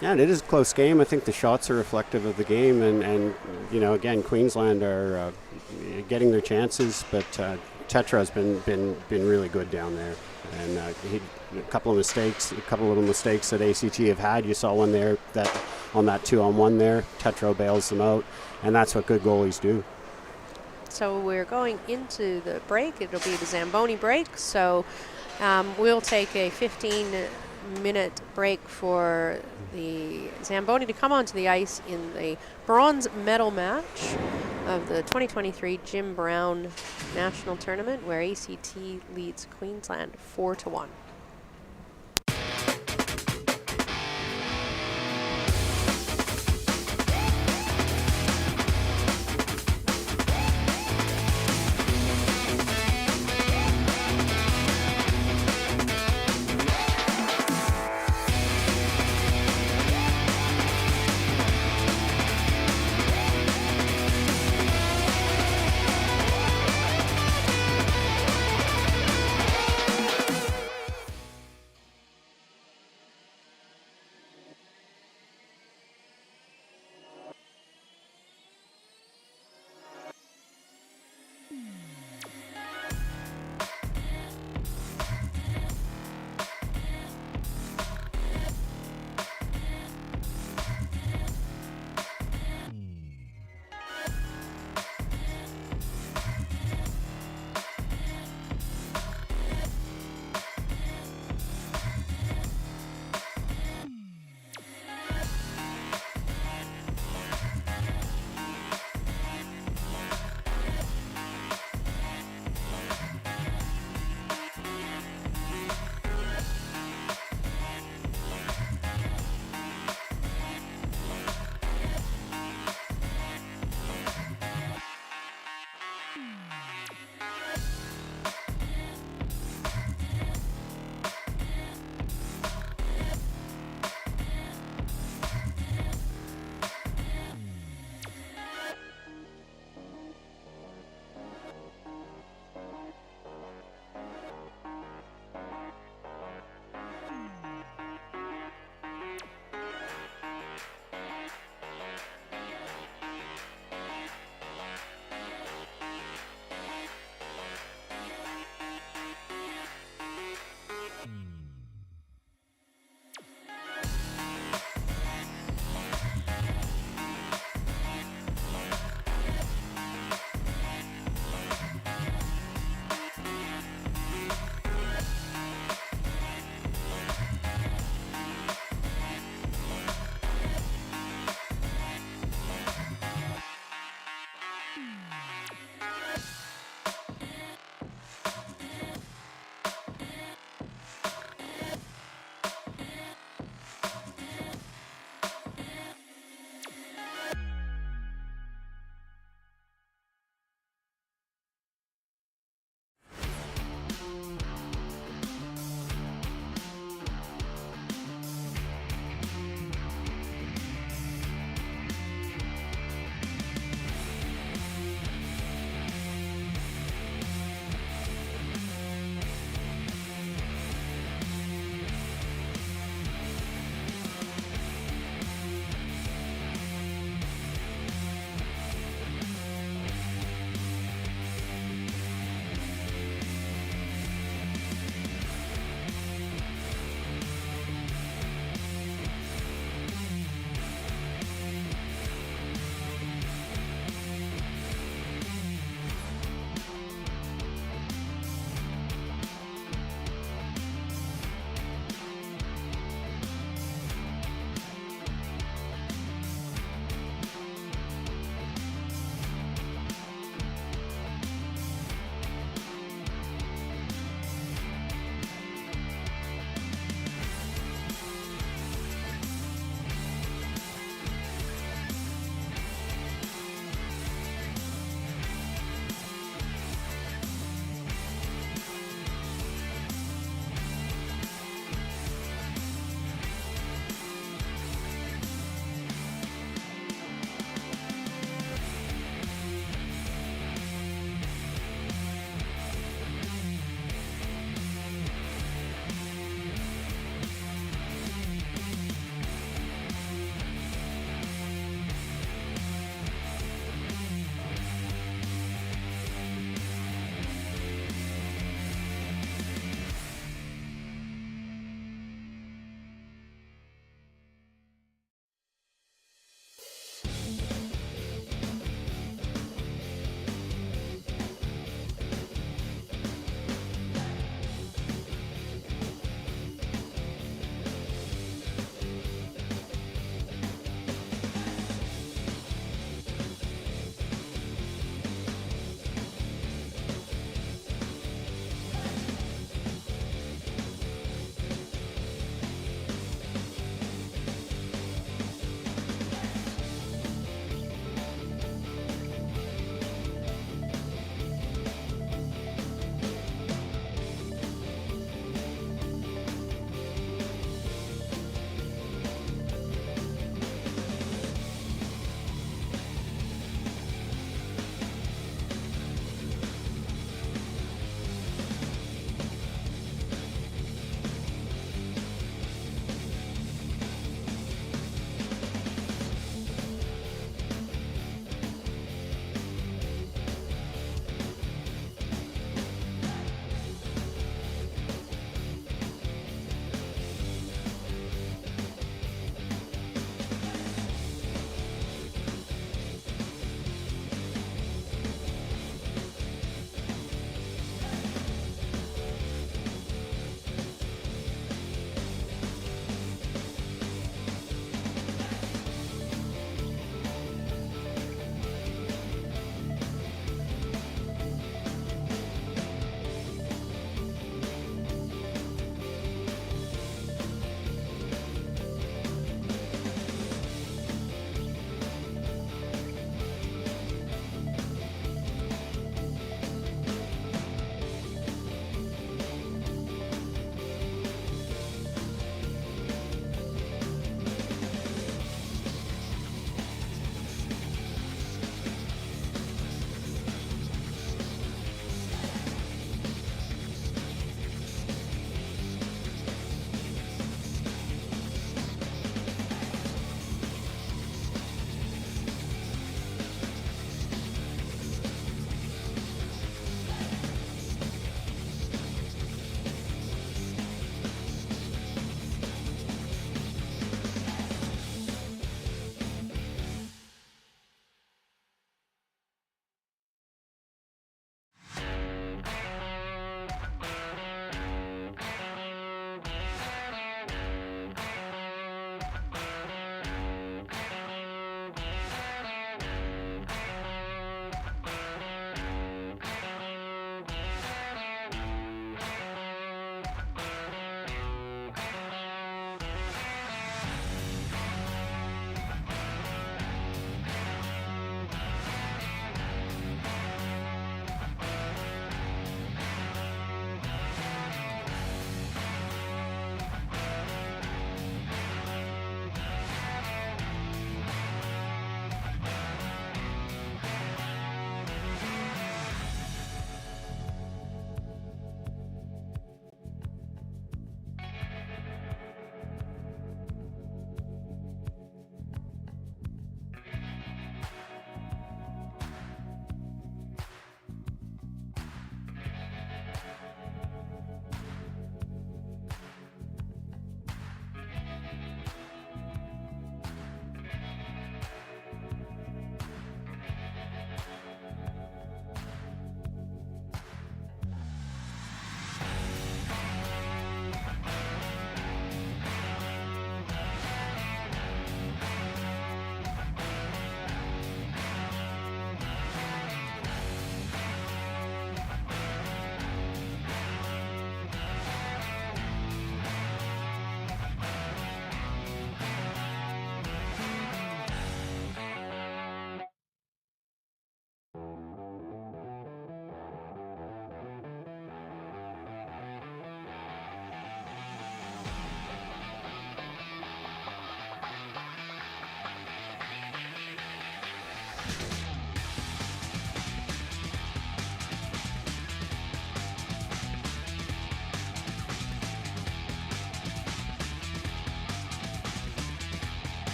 Yeah, and it is a close game. I think the shots are reflective of the game, and you know, again, Queensland are getting their chances, but Tetra has been really good down there, and a couple of little mistakes that ACT have had. You saw one there on that 2-on-1 there. Tetra bails them out, and that's what good goalies do. So we're going into the break. It'll be the Zamboni break. So we'll take a 15-minute break for the Zamboni to come onto the ice in the bronze medal match of the 2023 Jim Brown National Tournament, where ACT leads Queensland 4-1.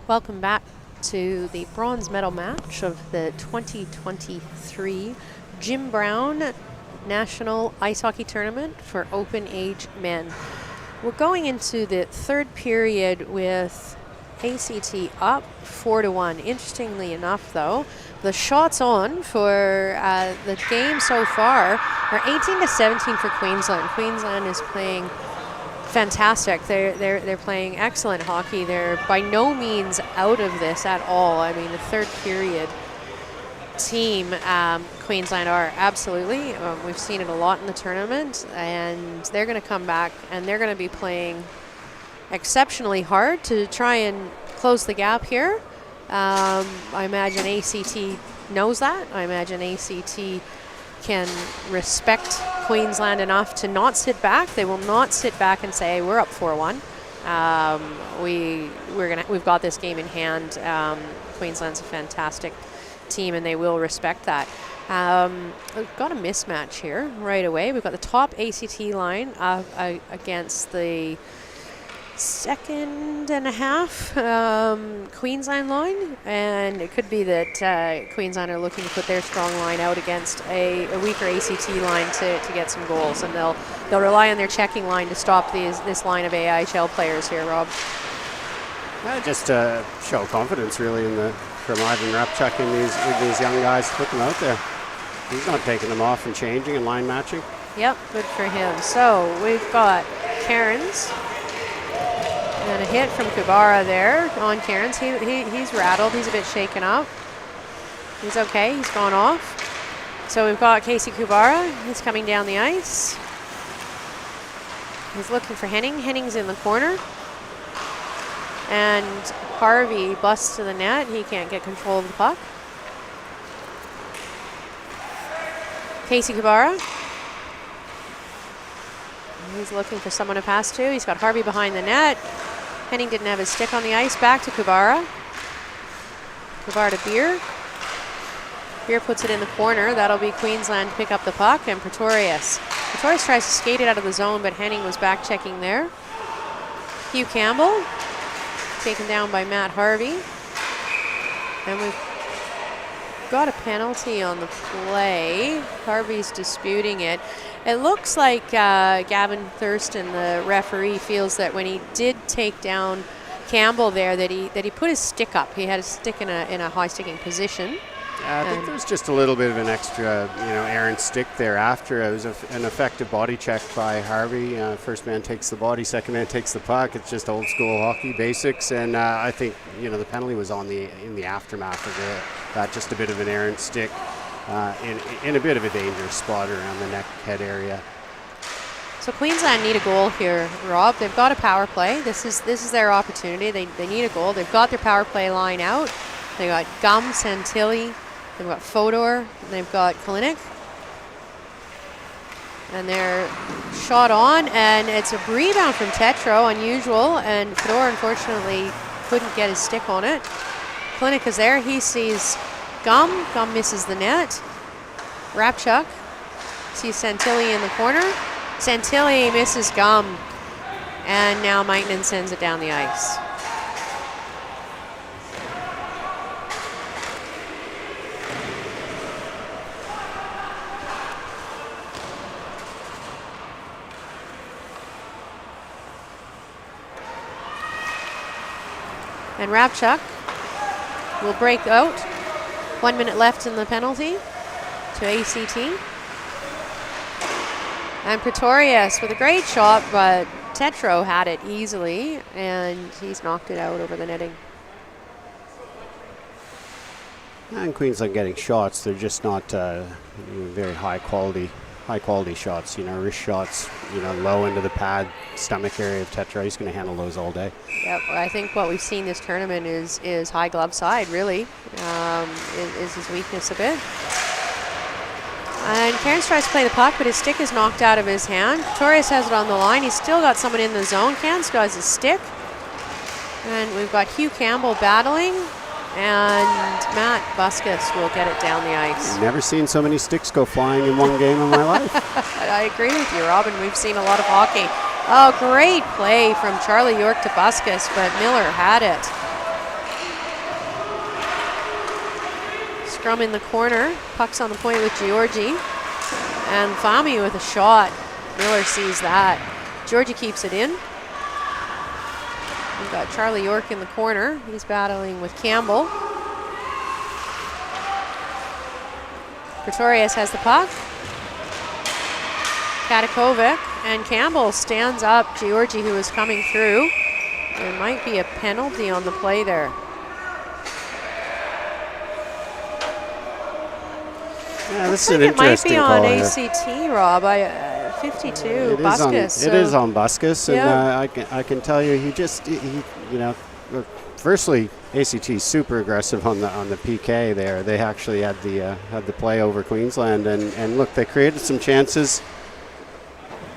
Welcome back to the bronze medal match of the 2023 Jim Brown National Ice Hockey Tournament for open age men. We're going into the third period with ACT up 4-1. Interestingly enough, though, the shots on for the game so far are 18-17 for Queensland. Queensland is playing fantastic. They're playing excellent hockey. They're by no means out of this at all. I mean, the third period team, Queensland are absolutely. We've seen it a lot in the tournament, and they're going to come back and they're going to be playing exceptionally hard to try and close the gap here. I imagine ACT knows that. I imagine ACT can respect Queensland enough to not sit back. They will not sit back and say we're up 4-1. We've got this game in hand. Queensland's a fantastic team, and they will respect that. We've got a mismatch here right away. We've got the top ACT line against the second and a half Queensland line, and it could be that Queensland are looking to put their strong line out against a weaker ACT line to get some goals, and they'll rely on their checking line to stop this line of AIHL players here, Rob. Just to show confidence, really, from Ivan Repchuk in these young guys to put them out there. He's not taking them off and changing and line matching. Yep, good for him. So we've got Cairns. And a hit from Kubara there on Cairns. He's rattled. He's a bit shaken up. He's okay. He's gone off. So we've got Casey Kubara. He's coming down the ice. He's looking for Henning. Henning's in the corner. And Harvey busts to the net. He can't get control of the puck. Casey Kubara. He's looking for someone to pass to. He's got Harvey behind the net. Henning didn't have his stick on the ice. Back to Kubara. Kubara to Beer. Beer puts it in the corner. That'll be Queensland to pick up the puck. And Pretorius. Pretorius tries to skate it out of the zone, but Henning was back checking there. Hugh Campbell. Taken down by Matt Harvey. And we've got a penalty on the play. Harvey's disputing it. It looks like Gavin Thurston, the referee, feels that when he did take down Campbell there, that he put his stick up. He had his stick in a high sticking position. I think there was just a little bit of an extra, errant stick there after. It was an effective body check by Harvey. First man takes the body, second man takes the puck. It's just old school hockey basics, and I think the penalty was in the aftermath of that. Just a bit of an errant stick in a bit of a dangerous spot around the neck head area. So Queensland need a goal here, Rob. They've got a power play. This is their opportunity. They need a goal. They've got their power play line out. They got Gum, Santilli. They've got Fodor, and they've got Kalinick. And they're shot on, and it's a rebound from Tetro, unusual, and Fodor unfortunately couldn't get his stick on it. Kalinick is there. He sees Gum. Gum misses the net. Rapchuk sees Santilli in the corner. Santilli misses Gum, and now Maitland sends it down the ice. And Rapchuk will break out. 1 minute left in the penalty to ACT. And Pretorius with a great shot, but Tetro had it easily, and he's knocked it out over the netting. And Queensland getting shots, they're just not very high quality shots, wrist shots, low into the pad, stomach area of Tetro. He's going to handle those all day. Yep, I think what we've seen this tournament is high glove side, really, is his weakness a bit. And Cairns tries to play the puck, but his stick is knocked out of his hand. Torres has it on the line. He's still got someone in the zone. Cairns got his stick. And we've got Hugh Campbell battling, and Matt Buskus will get it down the ice. I've never seen so many sticks go flying in one game in my life. I agree with you, Robin. We've seen a lot of hockey. Oh, great play from Charlie York to Buskus, but Miller had it. scrum in the corner. Puck's on the point with Georgie. And Fami with a shot. Miller sees that. Georgie keeps it in. We've got Charlie York in the corner. He's battling with Campbell. Pretorius has the puck. Katakovic, and Campbell stands up Georgie, who is coming through. There might be a penalty on the play there. Yeah, this is an interesting call. It might be on ACT, Rob. 52, Buskus. It is on Buskus, and I can tell you, firstly, ACT super aggressive on the PK there. They actually had the play over Queensland, and look, they created some chances.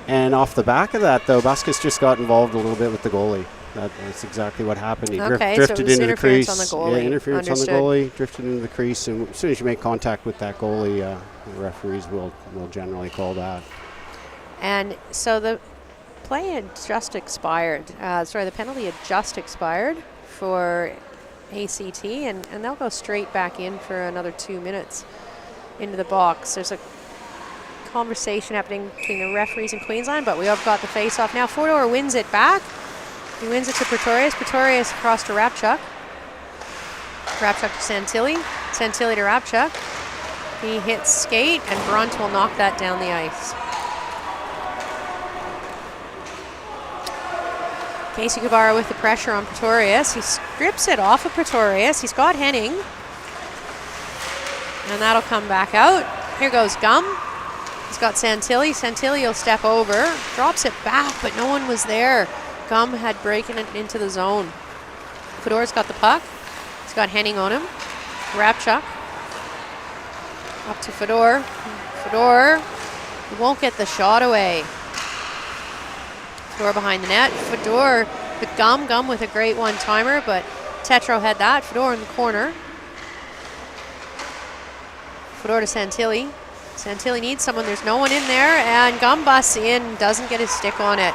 And off the back of that, though, Buskus just got involved a little bit with the goalie. That's exactly what happened. He drifted into the crease. On the goalie. Yeah, interference on the goalie, drifted into the crease, and as soon as you make contact with that goalie, the referees will generally call that. And so the play had just expired. The penalty had just expired for ACT, and they'll go straight back in for another 2 minutes into the box. There's a conversation happening between the referees and Queensland, but we have got the face-off now. Fodor wins it back. He wins it to Pretorius. Pretorius across to Rapchuk. Rapchuk to Santilli. Santilli to Rapchuk. He hits skate, and Brunt will knock that down the ice. Casey Guevara with the pressure on Pretorius. He strips it off of Pretorius. He's got Henning. And that'll come back out. Here goes Gum. He's got Santilli. Santilli will step over. Drops it back, but no one was there. Gum had breaking it into the zone. Fedor's got the puck. He's got Henning on him. Rapchuk. Up to Fedor. Fedor won't get the shot away. Fedor behind the net. Fedor with Gum with a great one-timer, but Tetro had that. Fedor in the corner. Fedor to Santilli. Santilli needs someone. There's no one in there, and Gum busts in. Doesn't get his stick on it.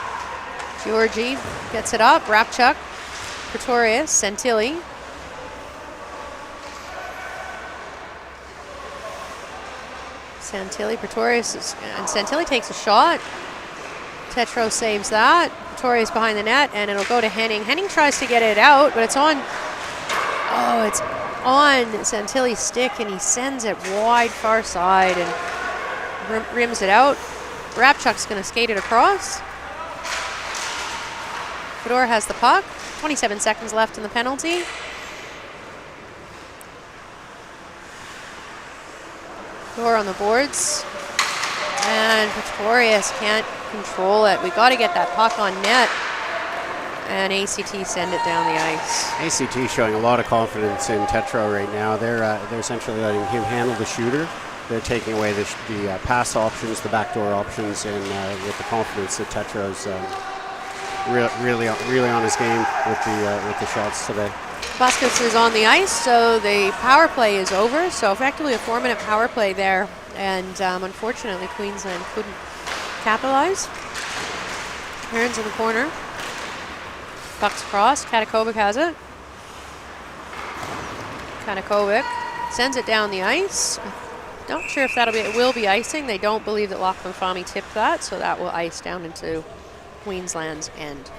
Georgie gets it up. Rapchuk. Pretorius. Santilli. Santilli. Pretorius. And Santilli takes a shot. Tetro saves that. Pretorius behind the net, and it'll go to Henning. Henning tries to get it out, but it's on. Oh, it's on Santilli's stick, and he sends it wide far side and rims it out. Rapchuk's going to skate it across. Fedor has the puck. 27 seconds left in the penalty. Fedor on the boards. And Pretorius can't control it. We got to get that puck on net. And ACT send it down the ice. ACT showing a lot of confidence in Tetro right now. They're essentially letting him handle the shooter. They're taking away the pass options, the backdoor options, and with the confidence that Tetro's really on his game with the shots today. Buskus is on the ice, so the power play is over. So effectively a 4-minute power play there, and unfortunately Queensland couldn't capitalize. Hearns in the corner. Puck's cross. Katakovic has it. Katakovic sends it down the ice. Not sure if it will be icing. They don't believe that Lachlan Fahmy tipped that, so that will ice down into Queensland's end.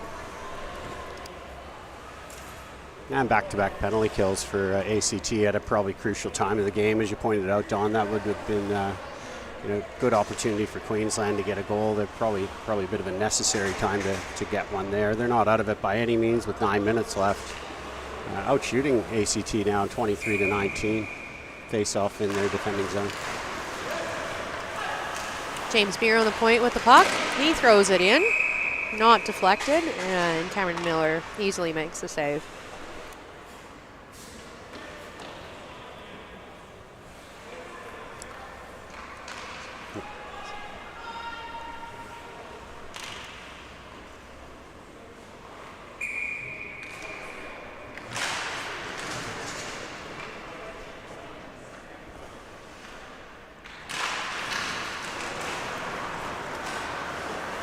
And back-to-back penalty kills for ACT at a probably crucial time of the game, as you pointed out, Don. That would have been good opportunity for Queensland to get a goal. They're probably a bit of a necessary time to get one there. They're not out of it by any means with 9 minutes left. Out shooting ACT now 23-19. Face off in their defending zone. James Beer on the point with the puck. He throws it in. Not deflected. And Cameron Miller easily makes the save.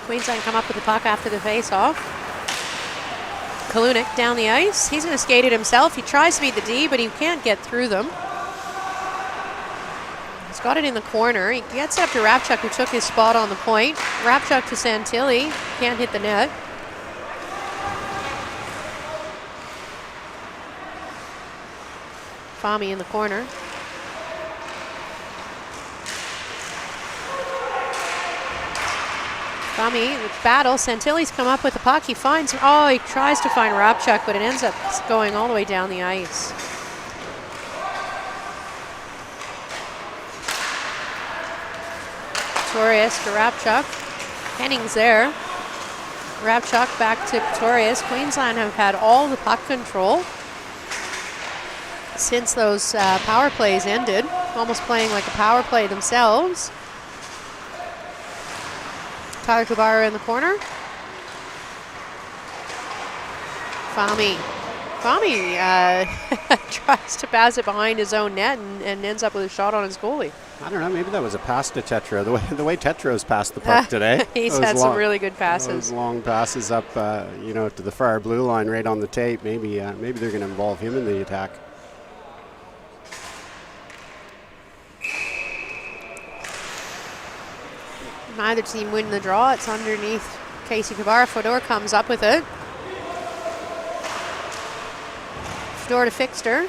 Queensland come up with the puck after the face-off. Kalunik down the ice. He's going to skate it himself. He tries to beat the D, but he can't get through them. He's got it in the corner. He gets up to Rapchuk, who took his spot on the point. Rapchuk to Santilli. Can't hit the net. Fami in the corner. Fami with battle. Santilli's come up with the puck. He finds, he tries to find Rapchuk, but it ends up going all the way down the ice. Pretorius to Rapchuk. Henning's there. Rapchuk back to Pretorius. Queensland have had all the puck control since those power plays ended. Almost playing like a power play themselves. Tyler Kubara in the corner. Fami tries to pass it behind his own net and ends up with a shot on his goalie. I don't know, maybe that was a pass to Tetra. The way Tetra's passed the puck today. He's had some really good passes. Those long passes up, to the far blue line right on the tape. Maybe they're going to involve him in the attack. Neither team win the draw. It's underneath Casey Kubara. Fedor comes up with it. Fedor to Fixter.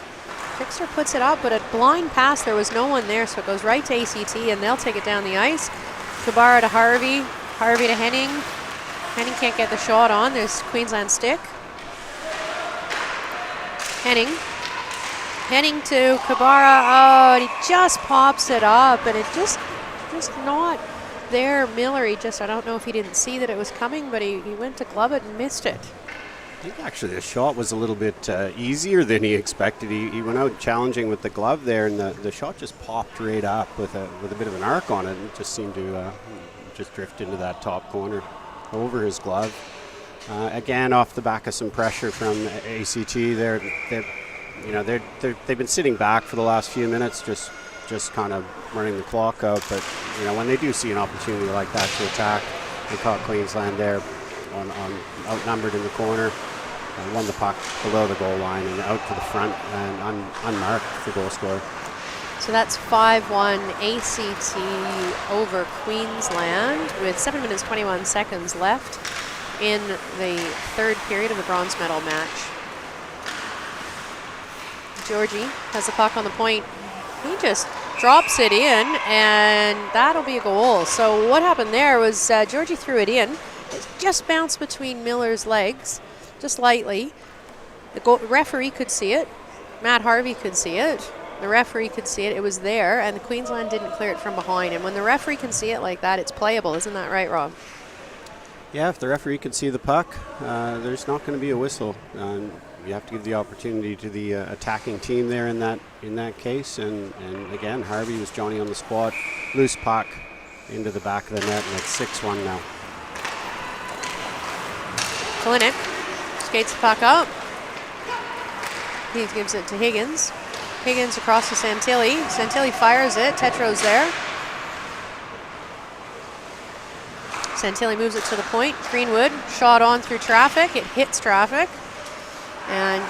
Fixter puts it up, but a blind pass. There was no one there, so it goes right to ACT, and they'll take it down the ice. Kubara to Harvey. Harvey to Henning. Henning can't get the shot on. There's Queensland stick. Henning. Henning to Kubara. Oh, and he just pops it up, and it just not there. Miller, I don't know if he didn't see that it was coming, but he went to glove it and missed it. I think actually the shot was a little bit easier than he expected. He went out challenging with the glove there, and the shot just popped right up with a bit of an arc on it, and just seemed to just drift into that top corner over his glove. Again, off the back of some pressure from ACT. They've been sitting back for the last few minutes, just kind of running the clock out. But when they do see an opportunity like that to attack, they caught Queensland there on outnumbered in the corner. Won the puck below the goal line and out to the front and unmarked for goal scorer. So that's 5-1 ACT over Queensland with 7 minutes 21 seconds left in the third period of the bronze medal match. Georgie has the puck on the point. He just drops it in, and that'll be a goal. So what happened there was Georgie threw it in. It just bounced between Miller's legs, just lightly. The referee could see it. Matt Harvey could see it. The referee could see it. It was there, and the Queensland didn't clear it from behind. And when the referee can see it like that, it's playable. Isn't that right, Rob? Yeah, if the referee can see the puck, there's not going to be a whistle. You have to give the opportunity to the attacking team there in that case. And again, Harvey was Johnny on the spot. Loose puck into the back of the net, and it's 6-1 now. Kalinick skates the puck up. He gives it to Higgins. Higgins across to Santilli. Santilli fires it. Tetro's there. Santilli moves it to the point. Greenwood shot on through traffic. It hits traffic. And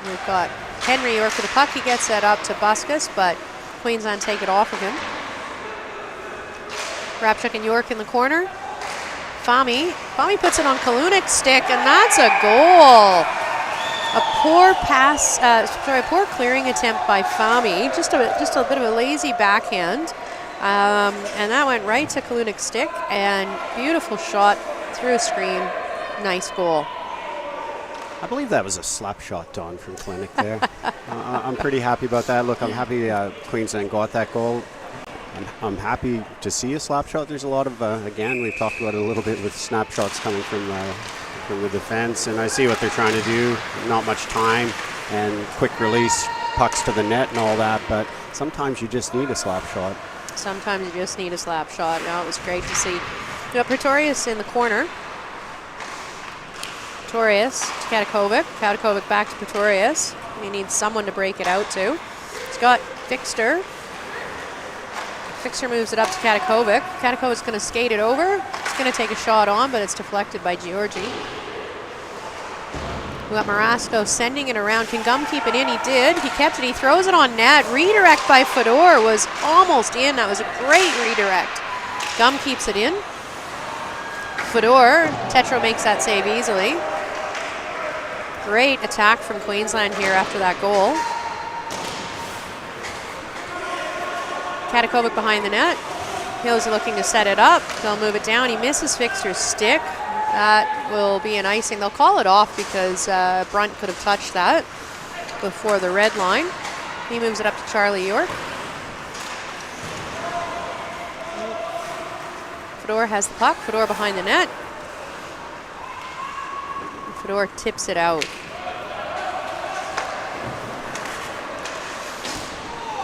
we've got Henry York for the puck. He gets that up to Buskus, but Queensland take it off of him. Rapchuk and York in the corner. Fami puts it on Kalunick's stick, and that's a goal. A poor pass, a poor clearing attempt by Fami. Just a bit of a lazy backhand, and that went right to Kalunick's stick. And beautiful shot through a screen. Nice goal. I believe that was a slap shot, Don, from Kalinick there. I'm pretty happy about that. Look, I'm happy Queensland got that goal. I'm happy to see a slap shot. There's a lot of, again, we've talked about it a little bit with snapshots coming from the defense, and I see what they're trying to do. Not much time and quick release, pucks to the net and all that, but sometimes you just need a slap shot. Sometimes you just need a slap shot. No, it was great to see. Pretorius in the corner. Pretorius to Katakovic. Katakovic back to Pretorius. He needs someone to break it out to. He's got Fixter. Fixer moves it up to Katakovic. Katakovic's going to skate it over. He's going to take a shot on, but it's deflected by Georgie. We got Marasco sending it around. Can Gum keep it in? He did. He kept it. He throws it on net. Redirect by Fedor was almost in. That was a great redirect. Gum keeps it in. Fedor, Tetro makes that save easily. Great attack from Queensland here after that goal. Katakovic behind the net. Hills looking to set it up. They'll move it down. He misses Fixer's stick. That will be an icing. They'll call it off because Brunt could have touched that before the red line. He moves it up to Charlie York. Fedor has the puck. Fedor behind the net. Fedor tips it out.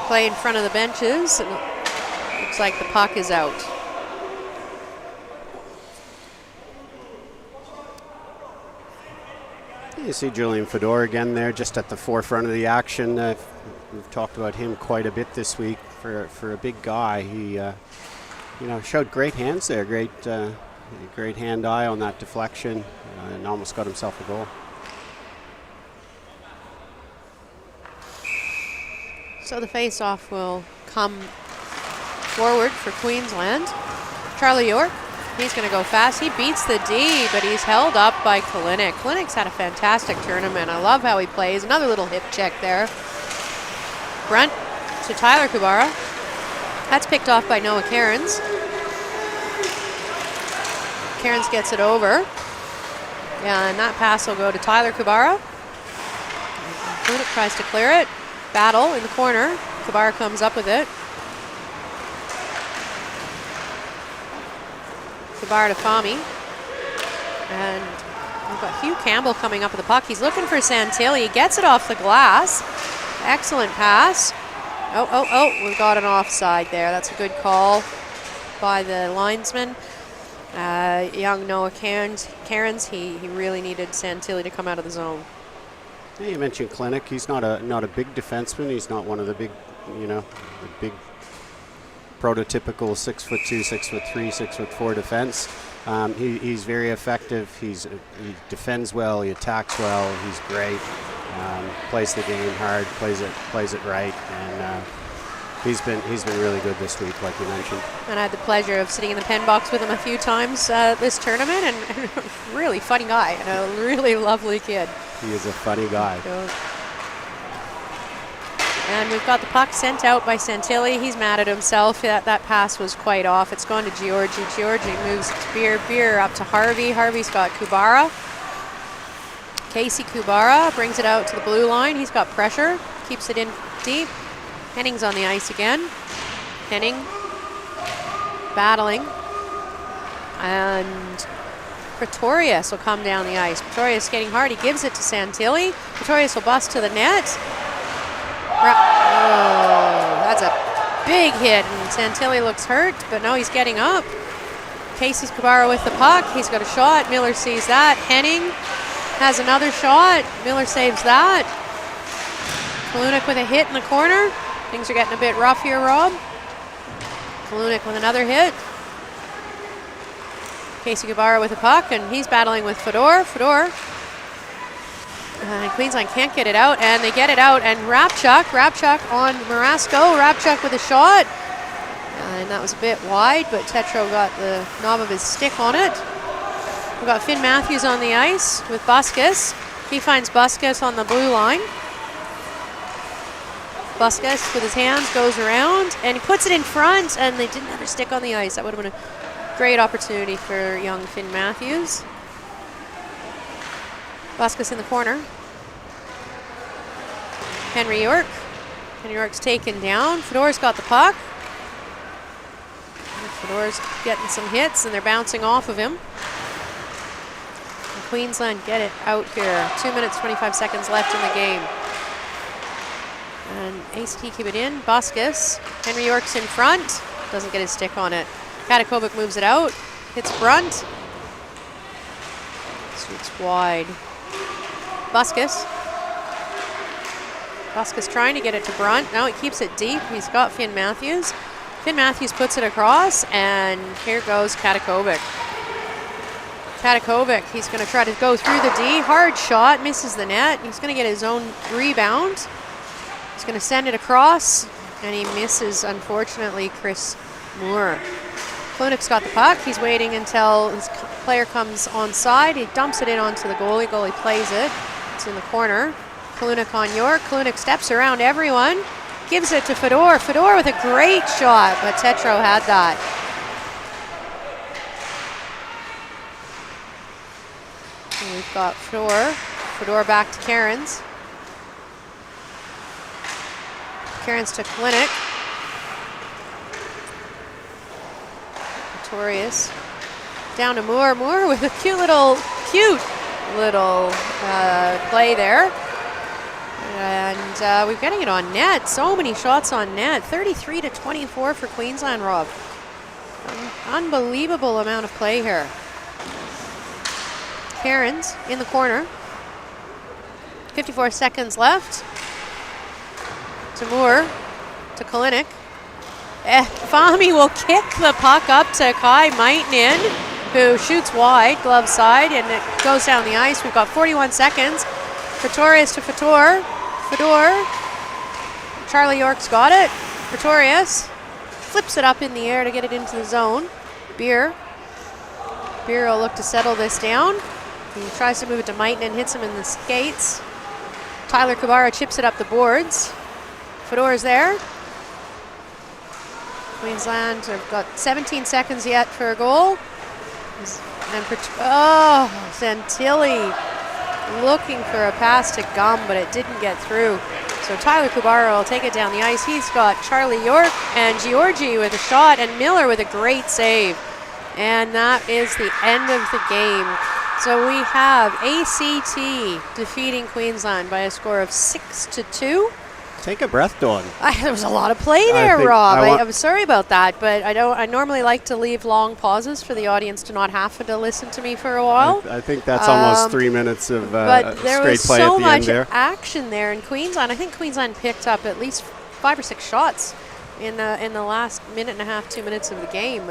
Play in front of the benches. It looks like the puck is out. You see Julian Fedor again there, just at the forefront of the action. We've talked about him quite a bit this week. For a big guy, he showed great hands there, great hand-eye on that deflection, and almost got himself a goal. So the face-off will come forward for Queensland. Charlie York, he's going to go fast. He beats the D, but he's held up by Kalinick. Kalinick's had a fantastic tournament. I love how he plays. Another little hip check there. Brunt to Tyler Kubara. That's picked off by Noah Cairns. Cairns gets it over. Yeah, and that pass will go to Tyler Kubara. Kalinick tries to clear it. Battle in the corner. Kubara comes up with it. Kubara to Fami. And we've got Hugh Campbell coming up with the puck. He's looking for Santilli. He gets it off the glass. Excellent pass. Oh, we've got an offside there. That's a good call by the linesman. Young Noah Cairns, he really needed Santilli to come out of the zone. Yeah, you mentioned Kalinick. He's not a big defenseman. He's not one of the big, the big prototypical 6'2", 6'3", 6'4" defense. He's very effective. He defends well. He attacks well. He's great. Plays the game hard. Plays it right. And he's been really good this week, like you mentioned. And I had the pleasure of sitting in the pen box with him a few times this tournament, and really funny guy and a really lovely kid. He is a funny guy. And we've got the puck sent out by Santilli. He's mad at himself. That pass was quite off. It's gone to Giorgi. Giorgi moves to Beer up to Harvey. Harvey's got Kubara. Casey Kubara brings it out to the blue line. He's got pressure. Keeps it in deep. Henning's on the ice again. Henning battling. And Pretorius will come down the ice. Pretorius getting hard. He gives it to Santilli. Pretorius will bust to the net. That's a big hit, and Santilli looks hurt, but no, he's getting up. Casey's Kubara with the puck. He's got a shot. Miller sees that. Henning has another shot. Miller saves that. Kalunick with a hit in the corner. Things are getting a bit rough here, Rob. Kalunick with another hit. Casey Kubara with a puck, and he's battling with Fedor. Queensland can't get it out, and they get it out, and Rapchuk on Marasco. Rapchuk with a shot, and that was a bit wide, but Tetro got the knob of his stick on it. We've got Finn Matthews on the ice with Buskus. He finds Buskus on the blue line. Buskus with his hands goes around, and he puts it in front, and they didn't have a stick on the ice. That would have been a great opportunity for young Finn Matthews. Buskus in the corner. Henry York's taken down. Fedor's got the puck. Fedor's getting some hits, and they're bouncing off of him. And Queensland get it out here. 2 minutes, 25 seconds left in the game. And ACT keep it in. Buskus. Henry York's in front. Doesn't get his stick on it. Katakovic moves it out. Hits Brunt. Shoots wide. Buskus trying to get it to Brunt. Now he keeps it deep. He's got Finn Matthews. Finn Matthews puts it across, and here goes Katakovic. Katakovic, he's going to try to go through the D. Hard shot, misses the net. He's going to get his own rebound. He's going to send it across, and he misses, unfortunately, Chris Moore. Klunik's got the puck. He's waiting until his player comes onside. He dumps it in onto the goalie. Goalie plays it. It's in the corner. Klunik on York. Klunik steps around everyone. Gives it to Fedor. Fedor with a great shot, but Tetro had that. And we've got Fedor. Fedor back to Cairns. Cairns to Klunik. Pretorius. Down to Moore. Moore with a cute little play there. And we're getting it on net. So many shots on net. 33-24 for Queensland, Rob. Unbelievable amount of play here. Cairns in the corner. 54 seconds left. To Moore. To Kalinick. Fahmy will kick the puck up to Kai Maitinen, who shoots wide, glove side, and it goes down the ice. We've got 41 seconds. Pretorius to Fedor. Fedor. Charlie York's got it. Pretorius flips it up in the air to get it into the zone. Beer will look to settle this down. He tries to move it to Maitinen, hits him in the skates. Tyler Kabara chips it up the boards. Fedor's there. Queensland have got 17 seconds yet for a goal. And Santilli looking for a pass to Gum, but it didn't get through. So Tyler Kubara will take it down the ice. He's got Charlie York and Georgi with a shot, and Miller with a great save. And that is the end of the game. So we have ACT defeating Queensland by a score of 6-2. Take a breath, Dawn. There was a lot of play there, Rob. I'm sorry about that, but I normally like to leave long pauses for the audience to not have to listen to me for a while. I think that's almost 3 minutes of but there straight was play so at the much end there. action there in Queensland. I think Queensland picked up at least 5 or 6 shots in the last minute and a half, 2 minutes of the game.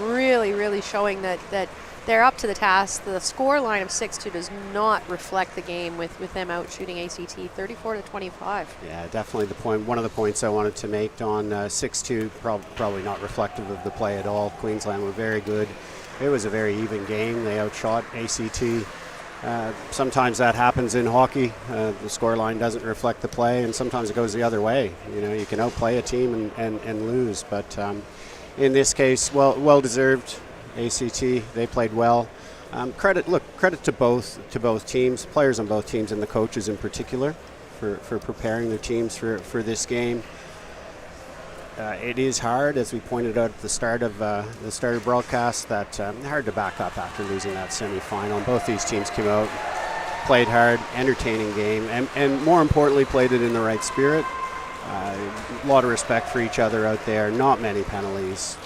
Really showing that they're up to the task. The score line of 6-2 does not reflect the game with them out shooting ACT 34-25. Yeah, definitely the point. One of the points I wanted to make on 6-2, probably not reflective of the play at all. Queensland were very good. It was a very even game. They outshot ACT. Sometimes that happens in hockey. The score line doesn't reflect the play, and sometimes it goes the other way. You know, you can outplay a team and lose. But in this case, well deserved. ACT, they played well. Credit to both teams, players on both teams, and the coaches in particular for preparing their teams for this game. It is hard, as we pointed out at the start of broadcast, that hard to back up after losing that semi-final. Both these teams came out, played hard, entertaining game, and more importantly, played it in the right spirit. A lot of respect for each other out there. Not many penalties.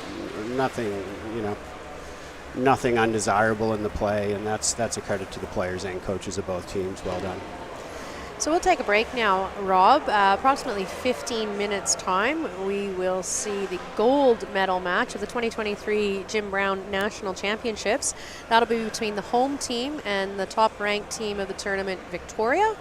Nothing undesirable in the play, and that's a credit to the players and coaches of both teams. Well done. So we'll take a break now, Rob. Approximately 15 minutes time, we will see the gold medal match of the 2023 Jim Brown National Championships. That'll be between the home team and the top-ranked team of the tournament, Victoria,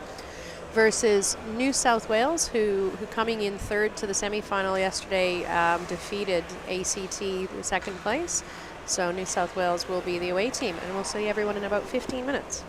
versus New South Wales, who coming in third to the semifinal yesterday, defeated ACT in second place. So New South Wales will be the away team, and we'll see everyone in about 15 minutes.